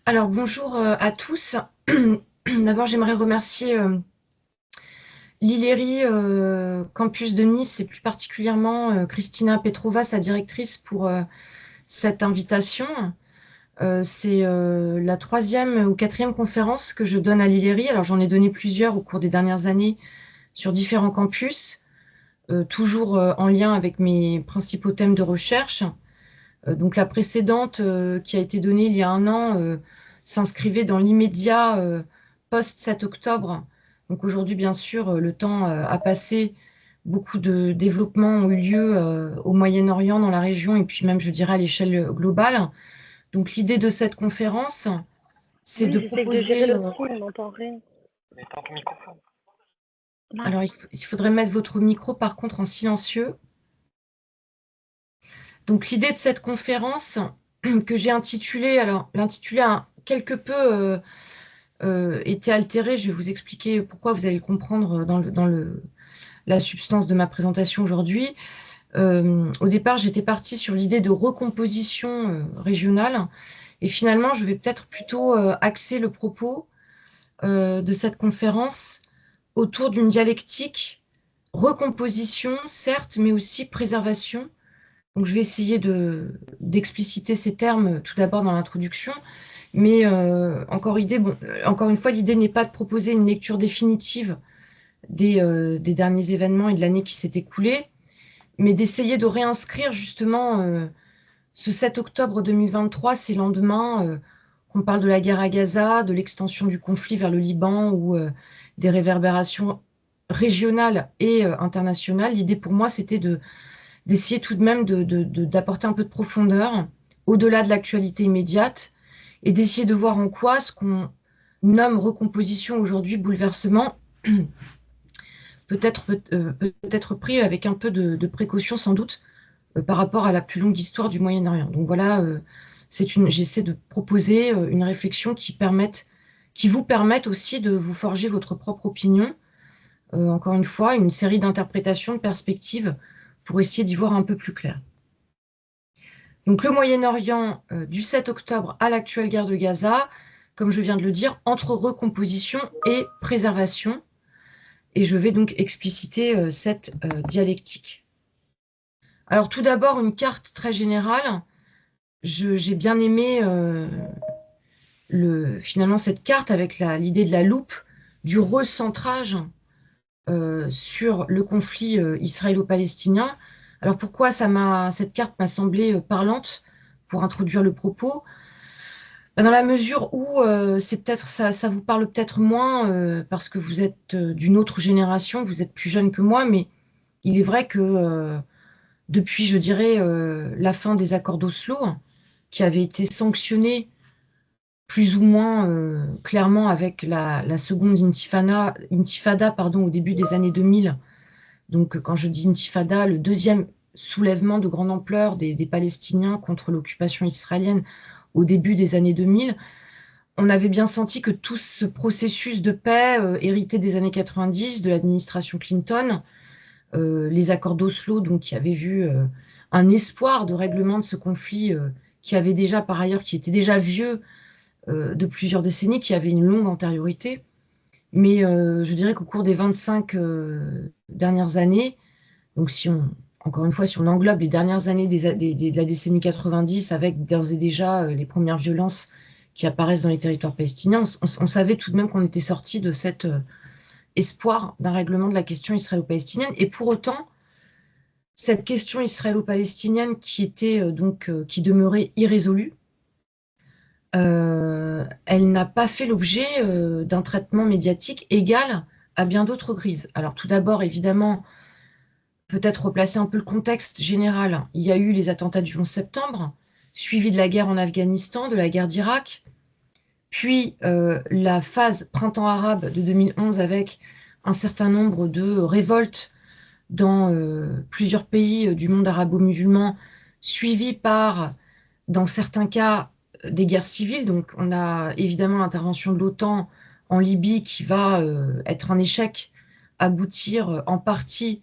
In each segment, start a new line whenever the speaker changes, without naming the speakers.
Alors bonjour à tous. D'abord, j'aimerais remercier l'ILERI Campus de Nice et plus particulièrement Christina Petrova, sa directrice, pour cette invitation. C'est la troisième ou quatrième conférence que je donne à l'ILERI. Alors j'en ai donné plusieurs au cours des dernières années sur différents campus, toujours en lien avec mes principaux thèmes de recherche. Donc la précédente qui a été donnée il y a un an s'inscrivait dans l'immédiat post-7 octobre. Donc aujourd'hui, bien sûr, le temps a passé. Beaucoup de développements ont eu lieu au Moyen-Orient, dans la région, et puis même, je dirais, à l'échelle globale. Donc l'idée de cette conférence, c'est de
Oui, j'essaie de gérer
proposer...
le son, on n'entend rien.
alors,
Mince.
il faudrait mettre votre micro, par contre, en silencieux. Donc l'idée de cette conférence, que j'ai intitulée, alors l'intitulé a quelque peu été altéré. Je vais vous expliquer pourquoi, vous allez le comprendre la substance de ma présentation aujourd'hui. Au départ, j'étais partie sur l'idée de recomposition régionale, et finalement, je vais peut-être plutôt axer le propos de cette conférence autour d'une dialectique, recomposition, certes, mais aussi préservation. Donc, je vais essayer d'expliciter ces termes tout d'abord dans l'introduction. Mais encore une fois, l'idée n'est pas de proposer une lecture définitive des derniers événements et de l'année qui s'est écoulée, mais d'essayer de réinscrire justement ce 7 octobre 2023, ces lendemains, qu'on parle de la guerre à Gaza, de l'extension du conflit vers le Liban ou des réverbérations régionales et internationales. L'idée pour moi, c'était d'essayer tout de même d'apporter un peu de profondeur au-delà de l'actualité immédiate et d'essayer de voir en quoi ce qu'on nomme recomposition aujourd'hui, bouleversement, peut être pris avec un peu de précaution sans doute par rapport à la plus longue histoire du Moyen-Orient. Donc voilà, j'essaie de proposer une réflexion qui vous permette aussi de vous forger votre propre opinion. Encore une fois, une série d'interprétations, de perspectives pour essayer d'y voir un peu plus clair. Donc le Moyen-Orient, du 7 octobre à l'actuelle guerre de Gaza, comme je viens de le dire, entre recomposition et préservation. Et je vais donc expliciter cette dialectique. Alors tout d'abord, une carte très générale. J'ai bien aimé finalement cette carte avec l'idée de la loupe, du recentrage sur le conflit israélo-palestinien. Alors pourquoi cette carte m'a semblé parlante pour introduire le propos? Dans la mesure où c'est peut-être ça vous parle peut-être moins parce que vous êtes d'une autre génération, vous êtes plus jeune que moi, mais il est vrai que depuis, je dirais, la fin des accords d'Oslo, qui avaient été sanctionnés plus ou moins clairement avec la seconde intifada, pardon, au début des années 2000. Donc, quand je dis intifada, le deuxième soulèvement de grande ampleur des Palestiniens contre l'occupation israélienne au début des années 2000, on avait bien senti que tout ce processus de paix hérité des années 90, de l'administration Clinton, les accords d'Oslo, donc qui avaient vu un espoir de règlement de ce conflit qui était déjà vieux de plusieurs décennies, qui avait une longue antériorité. Mais je dirais qu'au cours des 25 dernières années, donc encore une fois, si on englobe les dernières années de la décennie 90, avec d'ores et déjà les premières violences qui apparaissent dans les territoires palestiniens, on savait tout de même qu'on était sorti de cet espoir d'un règlement de la question israélo-palestinienne. Et pour autant, cette question israélo-palestinienne qui demeurait irrésolue, elle n'a pas fait l'objet d'un traitement médiatique égal à bien d'autres crises. Alors tout d'abord, évidemment, peut-être replacer un peu le contexte général. Il y a eu les attentats du 11 septembre, suivi de la guerre en Afghanistan, de la guerre d'Irak, puis la phase printemps arabe de 2011 avec un certain nombre de révoltes dans plusieurs pays du monde arabo-musulman, suivies par, dans certains cas, des guerres civiles. Donc on a évidemment l'intervention de l'OTAN en Libye qui va être un échec, aboutir en partie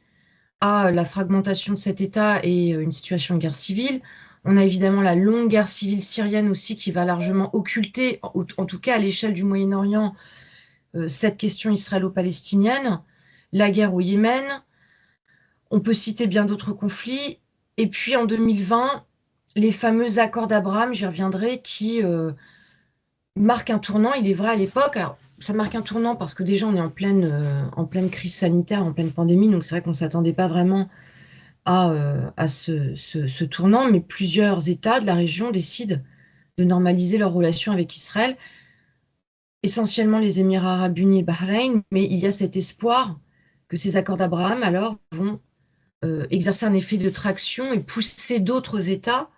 à la fragmentation de cet État et une situation de guerre civile. On a évidemment la longue guerre civile syrienne aussi qui va largement occulter, en tout cas à l'échelle du Moyen-Orient, cette question israélo-palestinienne, la guerre au Yémen. On peut citer bien d'autres conflits. Et puis en 2020, les fameux accords d'Abraham, j'y reviendrai, qui marquent un tournant, il est vrai, à l'époque. Alors, ça marque un tournant parce que déjà, on est en pleine crise sanitaire, en pleine pandémie, donc c'est vrai qu'on ne s'attendait pas vraiment à ce tournant, mais plusieurs États de la région décident de normaliser leurs relations avec Israël, essentiellement les Émirats arabes unis et Bahreïn, mais il y a cet espoir que ces accords d'Abraham, alors, vont exercer un effet de traction et pousser d'autres États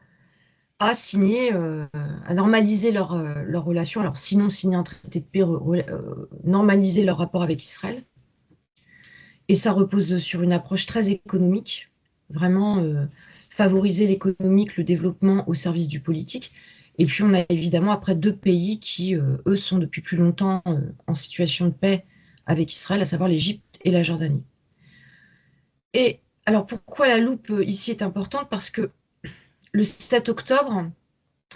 à signer, à normaliser leur relation. Alors, sinon, signer un traité de paix, normaliser leur rapport avec Israël. Et ça repose sur une approche très économique, vraiment favoriser l'économique, le développement au service du politique. Et puis, on a évidemment après deux pays qui, eux, sont depuis plus longtemps en situation de paix avec Israël, à savoir l'Égypte et la Jordanie. Et alors, pourquoi la loupe ici est importante? Parce que le 7 octobre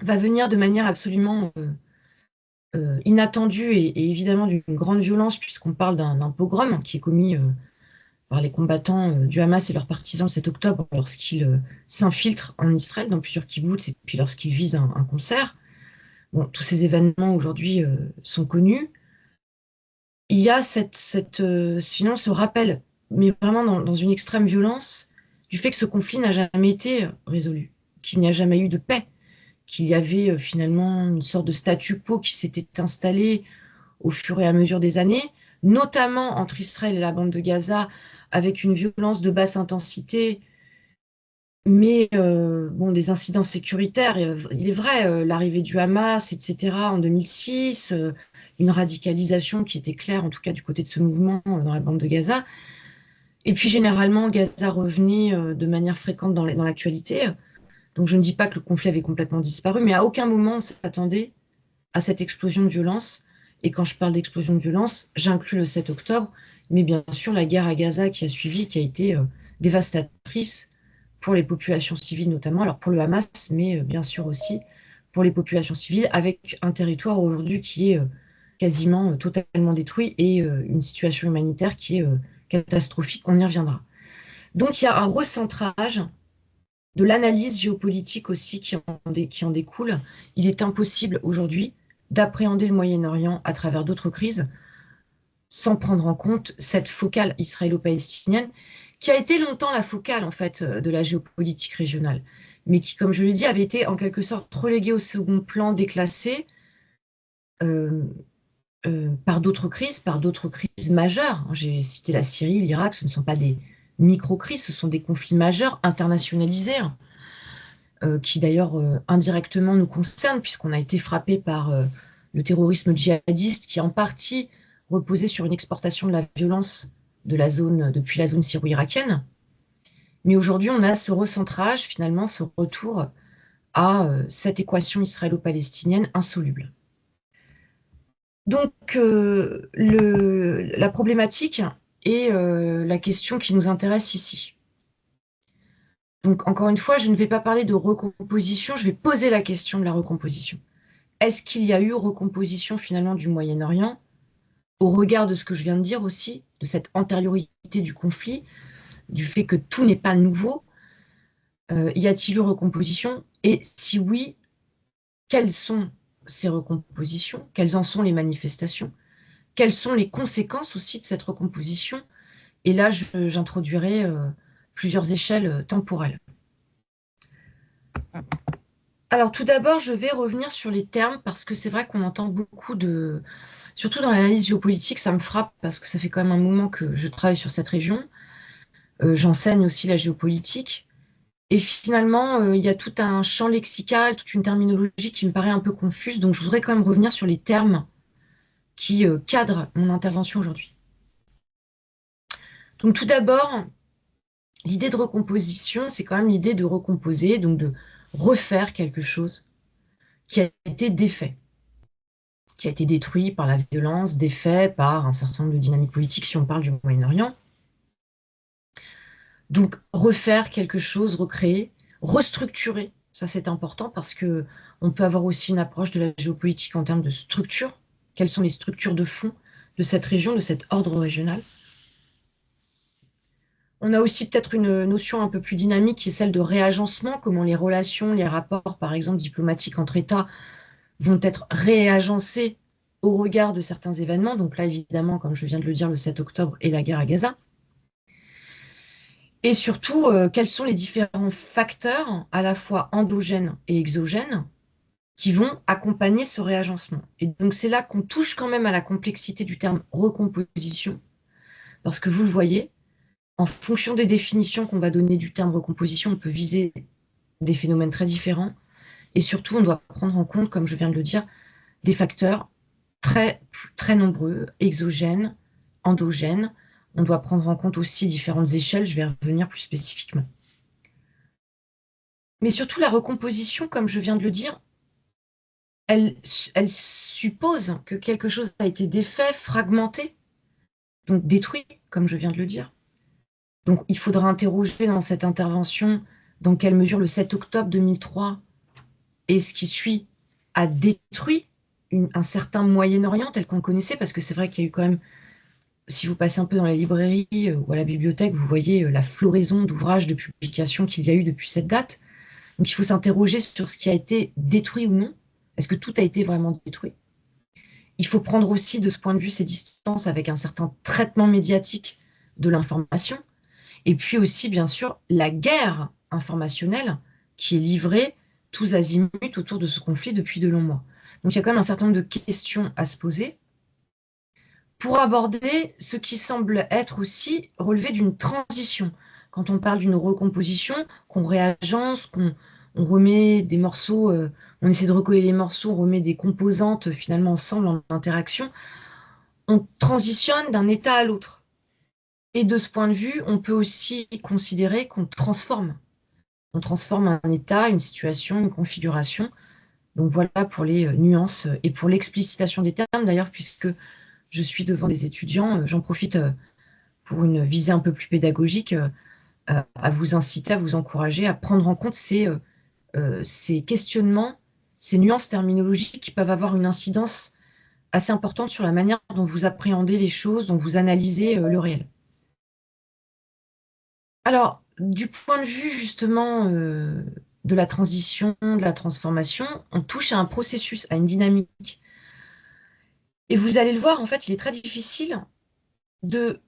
va venir de manière absolument inattendue et évidemment d'une grande violence, puisqu'on parle d'un pogrom qui est commis par les combattants du Hamas et leurs partisans le 7 octobre lorsqu'ils s'infiltrent en Israël dans plusieurs kibboutz et puis lorsqu'ils visent un concert. Bon, tous ces événements aujourd'hui sont connus. Il y a sinon ce rappel, mais vraiment dans une extrême violence, du fait que ce conflit n'a jamais été résolu, qu'il n'y a jamais eu de paix, qu'il y avait finalement une sorte de statu quo qui s'était installé au fur et à mesure des années, notamment entre Israël et la bande de Gaza, avec une violence de basse intensité, mais bon, des incidents sécuritaires. Il est vrai, l'arrivée du Hamas, etc., en 2006, une radicalisation qui était claire, en tout cas du côté de ce mouvement dans la bande de Gaza. Et puis généralement, Gaza revenait de manière fréquente dans l'actualité. Donc je ne dis pas que le conflit avait complètement disparu, mais à aucun moment on s'attendait à cette explosion de violence. Et quand je parle d'explosion de violence, j'inclus le 7 octobre, mais bien sûr la guerre à Gaza qui a suivi, qui a été dévastatrice pour les populations civiles notamment, alors pour le Hamas, mais bien sûr aussi pour les populations civiles, avec un territoire aujourd'hui qui est quasiment totalement détruit et une situation humanitaire qui est catastrophique, on y reviendra. Donc il y a un recentrage de l'analyse géopolitique aussi qui en découle. Il est impossible aujourd'hui d'appréhender le Moyen-Orient à travers d'autres crises sans prendre en compte cette focale israélo-palestinienne qui a été longtemps la focale en fait de la géopolitique régionale, mais qui, comme je l'ai dit, avait été en quelque sorte reléguée au second plan, déclassée euh, par d'autres crises majeures. J'ai cité la Syrie, l'Irak, ce ne sont pas des micro-crises, ce sont des conflits majeurs internationalisés qui d'ailleurs indirectement nous concerne, puisqu'on a été frappé par le terrorisme djihadiste qui en partie reposait sur une exportation de la violence depuis la zone syro-irakienne. Mais aujourd'hui, on a ce recentrage, finalement, ce retour à cette équation israélo-palestinienne insoluble. Donc, la problématique est la question qui nous intéresse ici. Donc, encore une fois, je ne vais pas parler de recomposition, je vais poser la question de la recomposition. Est-ce qu'il y a eu recomposition finalement du Moyen-Orient au regard de ce que je viens de dire aussi, de cette antériorité du conflit, du fait que tout n'est pas nouveau? Y a-t-il eu recomposition? Et si oui, quelles sont ces recompositions? Quelles en sont les manifestations? Quelles sont les conséquences aussi de cette recomposition? Et là, j'introduirai plusieurs échelles temporelles. Alors, tout d'abord, je vais revenir sur les termes parce que c'est vrai qu'on entend beaucoup de... Surtout dans l'analyse géopolitique, ça me frappe parce que ça fait quand même un moment que je travaille sur cette région. J'enseigne aussi la géopolitique. Et finalement, il y a tout un champ lexical, toute une terminologie qui me paraît un peu confuse. Donc, je voudrais quand même revenir sur les termes qui cadrent mon intervention aujourd'hui. Donc, tout d'abord, l'idée de recomposition, c'est quand même l'idée de recomposer, donc de refaire quelque chose qui a été défait, qui a été détruit par la violence, défait par un certain nombre de dynamiques politiques, si on parle du Moyen-Orient. Donc, refaire quelque chose, recréer, restructurer Ça, c'est important parce que on peut avoir aussi une approche de la géopolitique en termes de structure. Quelles sont les structures de fond de cette région, de cet ordre régional? On a aussi peut-être une notion un peu plus dynamique qui est celle de réagencement, comment les relations, les rapports, par exemple, diplomatiques entre États vont être réagencés au regard de certains événements. Donc là, évidemment, comme je viens de le dire, le 7 octobre et la guerre à Gaza. Et surtout, quels sont les différents facteurs, à la fois endogènes et exogènes, qui vont accompagner ce réagencement. Et donc c'est là qu'on touche quand même à la complexité du terme recomposition, parce que vous le voyez, en fonction des définitions qu'on va donner du terme recomposition, on peut viser des phénomènes très différents. Et surtout, on doit prendre en compte, comme je viens de le dire, des facteurs très, très nombreux, exogènes, endogènes. On doit prendre en compte aussi différentes échelles, je vais y revenir plus spécifiquement. Mais surtout, la recomposition, comme je viens de le dire, elle suppose que quelque chose a été défait, fragmenté, donc détruit, comme je viens de le dire. Donc il faudra interroger dans cette intervention dans quelle mesure le 7 octobre 2003 et ce qui suit a détruit un certain Moyen-Orient tel qu'on le connaissait, parce que c'est vrai qu'il y a eu quand même, si vous passez un peu dans les librairies ou à la bibliothèque, vous voyez la floraison d'ouvrages, de publications qu'il y a eu depuis cette date. Donc il faut s'interroger sur ce qui a été détruit ou non. Est-ce que tout a été vraiment détruit? Il faut prendre aussi de ce point de vue ces distances avec un certain traitement médiatique de l'information. Et puis aussi, bien sûr, la guerre informationnelle qui est livrée tous azimuts autour de ce conflit depuis de longs mois. Donc il y a quand même un certain nombre de questions à se poser pour aborder ce qui semble être aussi relevé d'une transition. Quand on parle d'une recomposition, qu'on réagence, qu'on remet des morceaux, on essaie de recoller les morceaux, on remet des composantes finalement ensemble en interaction, on transitionne d'un état à l'autre. Et de ce point de vue, on peut aussi considérer qu'on transforme. On transforme un état, une situation, une configuration. Donc voilà pour les nuances et pour l'explicitation des termes d'ailleurs, puisque je suis devant des étudiants, j'en profite pour une visée un peu plus pédagogique, à vous inciter, à vous encourager à prendre en compte ces questionnements, ces nuances terminologiques qui peuvent avoir une incidence assez importante sur la manière dont vous appréhendez les choses, dont vous analysez le réel. Alors, du point de vue justement de la transition, de la transformation, on touche à un processus, à une dynamique. Et vous allez le voir, en fait, il est très difficile de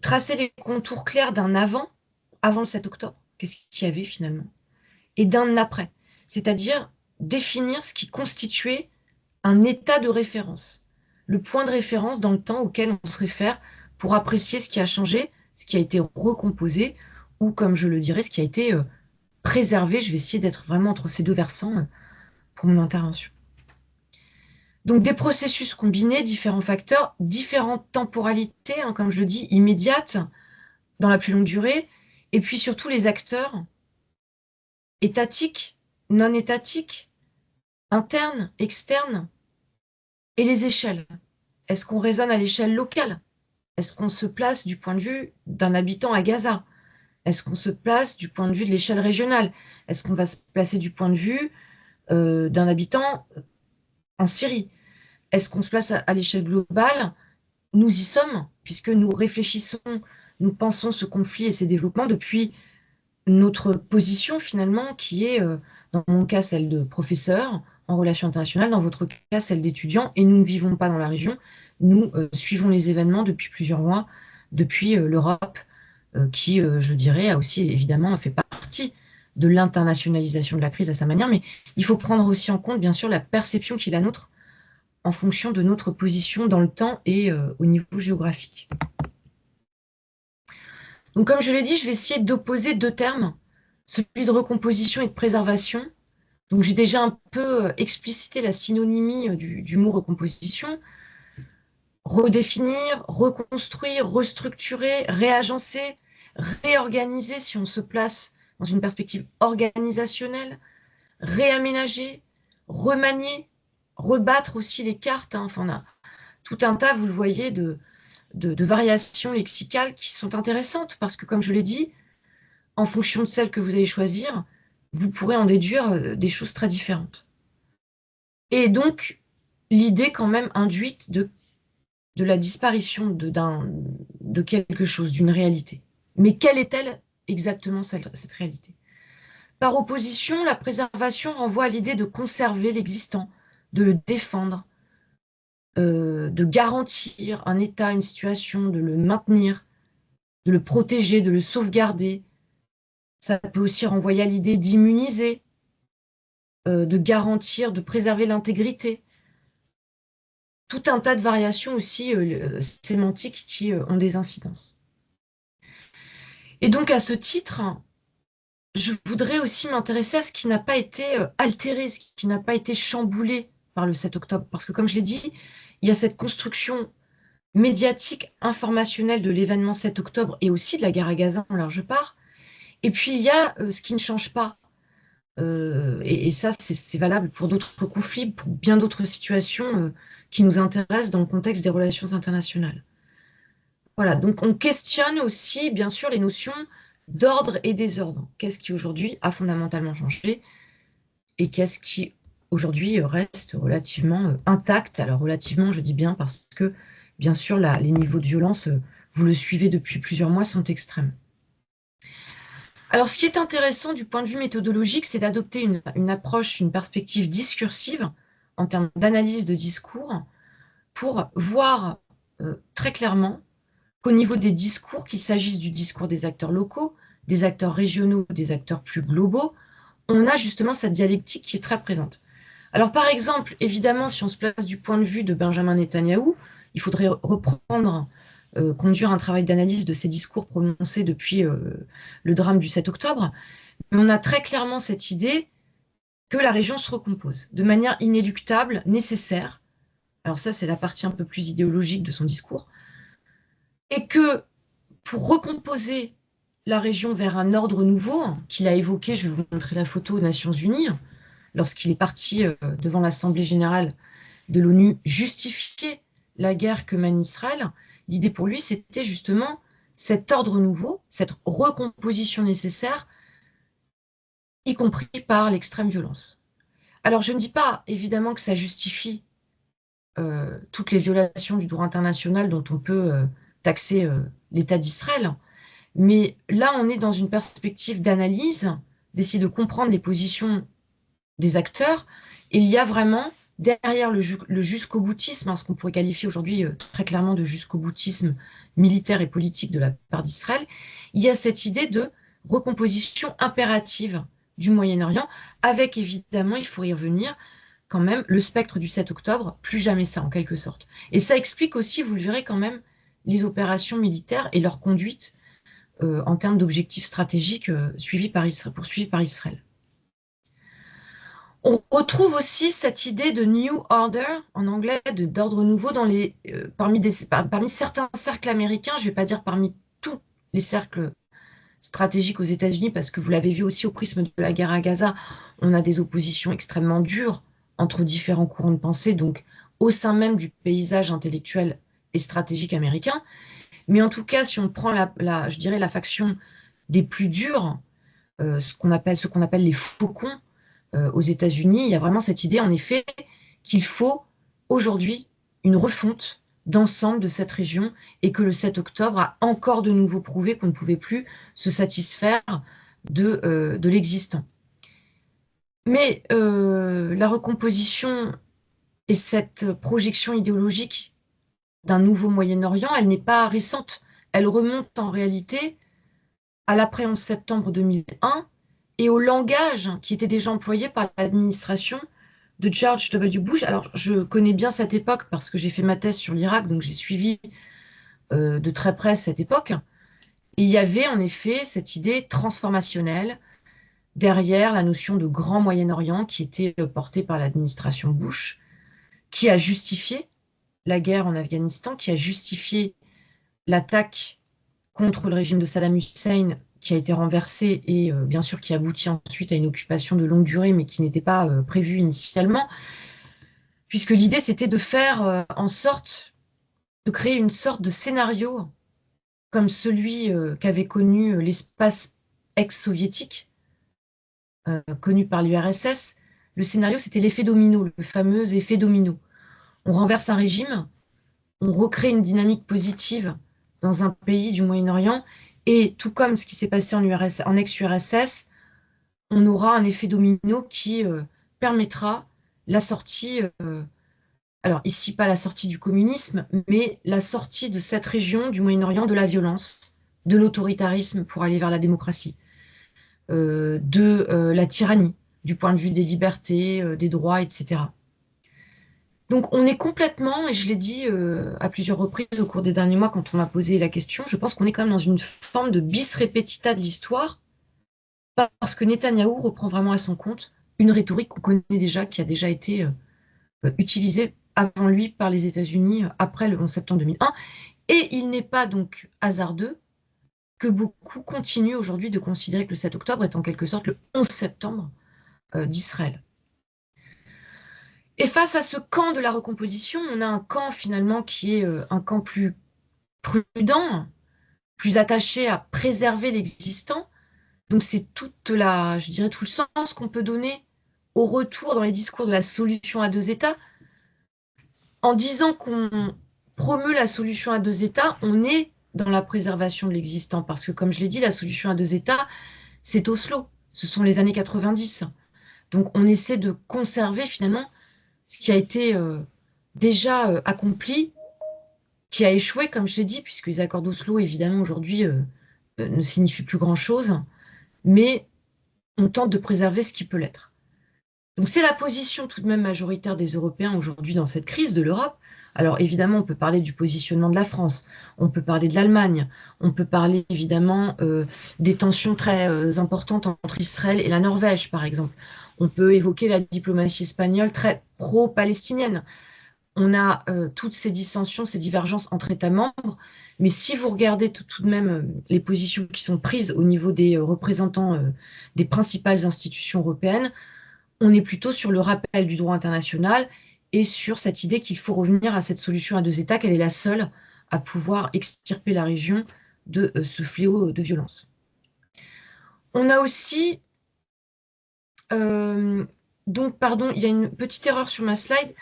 tracer les contours clairs d'un avant le 7 octobre, qu'est-ce qu'il y avait finalement, et d'un après, c'est-à-dire définir ce qui constituait un état de référence, le point de référence dans le temps auquel on se réfère pour apprécier ce qui a changé, ce qui a été recomposé, ou comme je le dirais, ce qui a été préservé. Je vais essayer d'être vraiment entre ces deux versants pour mon intervention. Donc des processus combinés, différents facteurs, différentes temporalités, hein, comme je le dis, immédiates, dans la plus longue durée, et puis surtout les acteurs étatiques, non étatiques, internes, externes, et les échelles. Est-ce qu'on raisonne à l'échelle locale? Est-ce qu'on se place du point de vue d'un habitant à Gaza? Est-ce qu'on se place du point de vue de l'échelle régionale? Est-ce qu'on va se placer du point de vue d'un habitant en Syrie? Est-ce qu'on se place à l'échelle globale? Nous y sommes, puisque nous réfléchissons, nous pensons ce conflit et ses développements depuis notre position finalement, qui est, dans mon cas, celle de professeur en relations internationales, dans votre cas, celle d'étudiant, et nous ne vivons pas dans la région, nous suivons les événements depuis plusieurs mois, depuis l'Europe, qui, je dirais, a aussi évidemment fait partie de l'internationalisation de la crise à sa manière, mais il faut prendre aussi en compte, bien sûr, la perception qui est la nôtre en fonction de notre position dans le temps et au niveau géographique. Donc, comme je l'ai dit, je vais essayer d'opposer deux termes, celui de recomposition et de préservation. Donc, j'ai déjà un peu explicité la synonymie du mot recomposition. Redéfinir, reconstruire, restructurer, réagencer, réorganiser si on se place dans une perspective organisationnelle, réaménager, remanier, rebattre aussi les cartes. Hein. Enfin, on a tout un tas, vous le voyez, de variations lexicales qui sont intéressantes parce que, comme je l'ai dit, en fonction de celle que vous allez choisir, vous pourrez en déduire des choses très différentes. Et donc, l'idée quand même induite de la disparition de quelque chose, d'une réalité. Mais quelle est-elle exactement cette réalité? Par opposition, la préservation renvoie à l'idée de conserver l'existant, de le défendre, de garantir un état, une situation, de le maintenir, de le protéger, de le sauvegarder. Ça peut aussi renvoyer à l'idée d'immuniser, de garantir, de préserver l'intégrité. Tout un tas de variations aussi sémantiques qui ont des incidences. Et donc, à ce titre, je voudrais aussi m'intéresser à ce qui n'a pas été altéré, ce qui n'a pas été chamboulé par le 7 octobre. Parce que, comme je l'ai dit, il y a cette construction médiatique, informationnelle de l'événement 7 octobre et aussi de la guerre à Gaza en large part. Et puis, il y a ce qui ne change pas. Et ça, c'est valable pour d'autres conflits, pour bien d'autres situations qui nous intéressent dans le contexte des relations internationales. Voilà, donc on questionne aussi, bien sûr, les notions d'ordre et désordre. Qu'est-ce qui aujourd'hui a fondamentalement changé et qu'est-ce qui aujourd'hui reste relativement intact? Alors relativement, je dis bien parce que, bien sûr, les niveaux de violence, vous le suivez depuis plusieurs mois, sont extrêmes. Alors, ce qui est intéressant du point de vue méthodologique, c'est d'adopter une approche, une perspective discursive en termes d'analyse de discours pour voir très clairement qu'au niveau des discours, qu'il s'agisse du discours des acteurs locaux, des acteurs régionaux, des acteurs plus globaux, on a justement cette dialectique qui est très présente. Alors, par exemple, évidemment, si on se place du point de vue de Benjamin Netanyahou, il faudrait reprendre, conduire un travail d'analyse de ces discours prononcés depuis le drame du 7 octobre. Mais on a très clairement cette idée que la région se recompose de manière inéluctable, nécessaire. Alors ça, c'est la partie un peu plus idéologique de son discours. Et que pour recomposer la région vers un ordre nouveau, qu'il a évoqué, je vais vous montrer la photo aux Nations Unies, lorsqu'il est parti devant l'Assemblée générale de l'ONU justifier la guerre que mène Israël, l'idée pour lui, c'était justement cet ordre nouveau, cette recomposition nécessaire, y compris par l'extrême violence. Alors, je ne dis pas, évidemment, que ça justifie toutes les violations du droit international dont on peut taxer l'État d'Israël, mais là, on est dans une perspective d'analyse, d'essayer de comprendre les positions des acteurs. Et il y a vraiment, derrière le jusqu'au boutisme, hein, ce qu'on pourrait qualifier aujourd'hui très clairement de jusqu'au boutisme militaire et politique de la part d'Israël, il y a cette idée de recomposition impérative du Moyen-Orient, avec évidemment, il faut y revenir, quand même, le spectre du 7 octobre, plus jamais ça, en quelque sorte. Et ça explique aussi, vous le verrez quand même, les opérations militaires et leur conduite en termes d'objectifs stratégiques poursuivis par Israël. On retrouve aussi cette idée de New Order, en anglais, d'ordre nouveau, parmi certains cercles américains, je ne vais pas dire parmi tous les cercles stratégiques aux États-Unis, parce que vous l'avez vu aussi au prisme de la guerre à Gaza, on a des oppositions extrêmement dures entre différents courants de pensée, donc au sein même du paysage intellectuel et stratégique américain. Mais en tout cas, si on prend je dirais la faction des plus durs, ce qu'on appelle les faucons aux États-Unis, il y a vraiment cette idée, en effet, qu'il faut aujourd'hui une refonte d'ensemble de cette région et que le 7 octobre a encore de nouveau prouvé qu'on ne pouvait plus se satisfaire de l'existant. Mais la recomposition et cette projection idéologique d'un nouveau Moyen-Orient, elle n'est pas récente. Elle remonte en réalité à l'après 11 septembre 2001 et au langage qui était déjà employé par l'administration de George W. Bush. Alors, je connais bien cette époque parce que j'ai fait ma thèse sur l'Irak, donc j'ai suivi de très près cette époque. Et il y avait en effet cette idée transformationnelle derrière la notion de Grand Moyen-Orient qui était portée par l'administration Bush, qui a justifié la guerre en Afghanistan, qui a justifié l'attaque contre le régime de Saddam Hussein qui a été renversé et bien sûr qui aboutit ensuite à une occupation de longue durée mais qui n'était pas prévue initialement, puisque l'idée c'était de faire en sorte de créer une sorte de scénario comme celui qu'avait connu l'espace ex-soviétique connu par l'URSS, le scénario, c'était l'effet domino, le fameux effet domino. On renverse un régime, on recrée une dynamique positive dans un pays du Moyen-Orient, et tout comme ce qui s'est passé en ex-URSS, on aura un effet domino qui permettra la sortie, alors ici pas la sortie du communisme, mais la sortie de cette région du Moyen-Orient de la violence, de l'autoritarisme pour aller vers la démocratie, de la tyrannie, du point de vue des libertés, des droits, etc. Donc on est complètement, et je l'ai dit à plusieurs reprises au cours des derniers mois quand on m'a posé la question, je pense qu'on est quand même dans une forme de bis repetita de l'histoire, parce que Netanyahou reprend vraiment à son compte une rhétorique qu'on connaît déjà, qui a déjà été utilisée avant lui par les États-Unis après le 11 septembre 2001. Et il n'est pas donc hasardeux que beaucoup continuent aujourd'hui de considérer que le 7 octobre est en quelque sorte le 11 septembre d'Israël. Et face à ce camp de la recomposition, on a un camp finalement qui est un camp plus prudent, plus attaché à préserver l'existant. Donc c'est toute la, je dirais, tout le sens qu'on peut donner au retour dans les discours de la solution à deux États. En disant qu'on promeut la solution à deux États, on est dans la préservation de l'existant. Parce que, comme je l'ai dit, la solution à deux États, c'est Oslo. Ce sont les années 90. Donc on essaie de conserver finalement ce qui a été déjà accompli, qui a échoué, comme je l'ai dit, puisque les accords d'Oslo, évidemment, aujourd'hui, ne signifient plus grand-chose. Mais on tente de préserver ce qui peut l'être. Donc c'est la position tout de même majoritaire des Européens aujourd'hui dans cette crise de l'Europe. Alors évidemment, on peut parler du positionnement de la France, on peut parler de l'Allemagne, on peut parler évidemment des tensions très importantes entre Israël et la Norvège, par exemple. On peut évoquer la diplomatie espagnole très pro-palestinienne. On a toutes ces dissensions, ces divergences entre États membres, mais si vous regardez tout de même les positions qui sont prises au niveau des représentants des principales institutions européennes, on est plutôt sur le rappel du droit international et sur cette idée qu'il faut revenir à cette solution à deux États, qu'elle est la seule à pouvoir extirper la région de ce fléau de violence. On a aussi, euh, donc, pardon, il y a une petite erreur sur ma slide.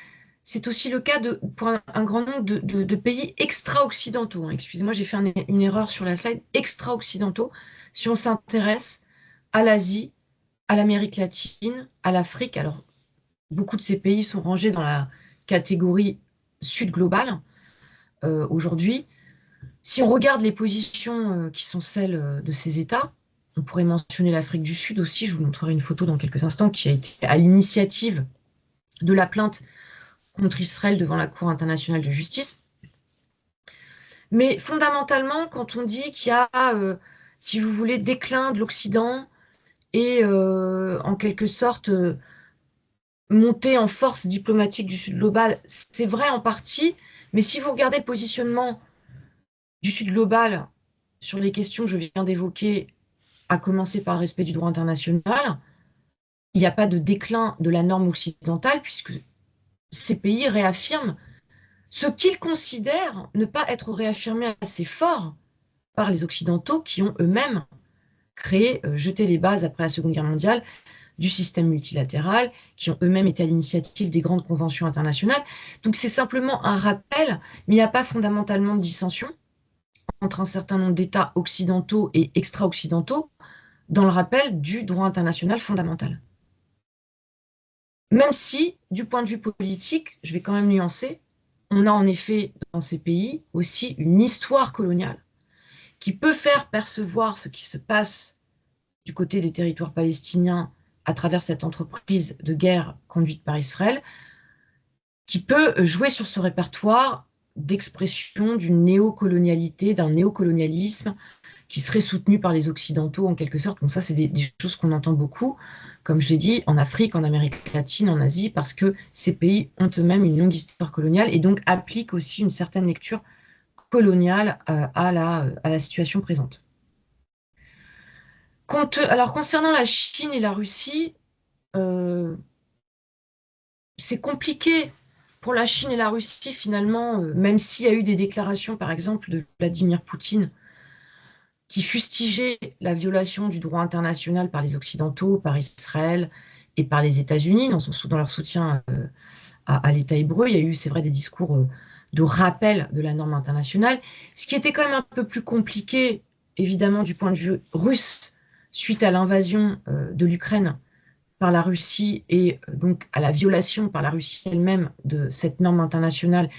C'est aussi le cas pour un grand nombre de pays extra-occidentaux, hein. Excusez-moi, j'ai fait une erreur sur la slide. Extra-occidentaux, si on s'intéresse à l'Asie, à l'Amérique latine, à l'Afrique. Alors, beaucoup de ces pays sont rangés dans la catégorie sud globale aujourd'hui. Si on regarde les positions qui sont celles de ces États, on pourrait mentionner l'Afrique du Sud aussi. Je vous montrerai une photo dans quelques instants qui a été à l'initiative de la plainte contre Israël devant la Cour internationale de justice. Mais fondamentalement, quand on dit qu'il y a, si vous voulez, déclin de l'Occident et en quelque sorte montée en force diplomatique du Sud global, c'est vrai en partie, mais si vous regardez le positionnement du Sud global sur les questions que je viens d'évoquer, à commencer par le respect du droit international, il n'y a pas de déclin de la norme occidentale, puisque ces pays réaffirment ce qu'ils considèrent ne pas être réaffirmé assez fort par les Occidentaux qui ont eux-mêmes créé, jeté les bases après la Seconde Guerre mondiale du système multilatéral, qui ont eux-mêmes été à l'initiative des grandes conventions internationales. Donc c'est simplement un rappel, mais il n'y a pas fondamentalement de dissension entre un certain nombre d'États occidentaux et extra-occidentaux dans le rappel du droit international fondamental. Même si, du point de vue politique, je vais quand même nuancer, on a en effet dans ces pays aussi une histoire coloniale qui peut faire percevoir ce qui se passe du côté des territoires palestiniens à travers cette entreprise de guerre conduite par Israël, qui peut jouer sur ce répertoire d'expression d'une néocolonialité, d'un néocolonialisme qui serait soutenu par les Occidentaux en quelque sorte. Donc ça, c'est des choses qu'on entend beaucoup, comme je l'ai dit, en Afrique, en Amérique latine, en Asie, parce que ces pays ont eux-mêmes une longue histoire coloniale et donc appliquent aussi une certaine lecture coloniale à la situation présente. Alors, concernant la Chine et la Russie, euh, c'est compliqué pour la Chine et la Russie, finalement, même s'il y a eu des déclarations, par exemple, de Vladimir Poutine, qui fustigeait la violation du droit international par les Occidentaux, par Israël et par les États-Unis dans leur soutien à l'État hébreu. Il y a eu, c'est vrai, des discours de rappel de la norme internationale, ce qui était quand même un peu plus compliqué, évidemment, du point de vue russe, suite à l'invasion de l'Ukraine par la Russie et donc à la violation par la Russie elle-même de cette norme internationale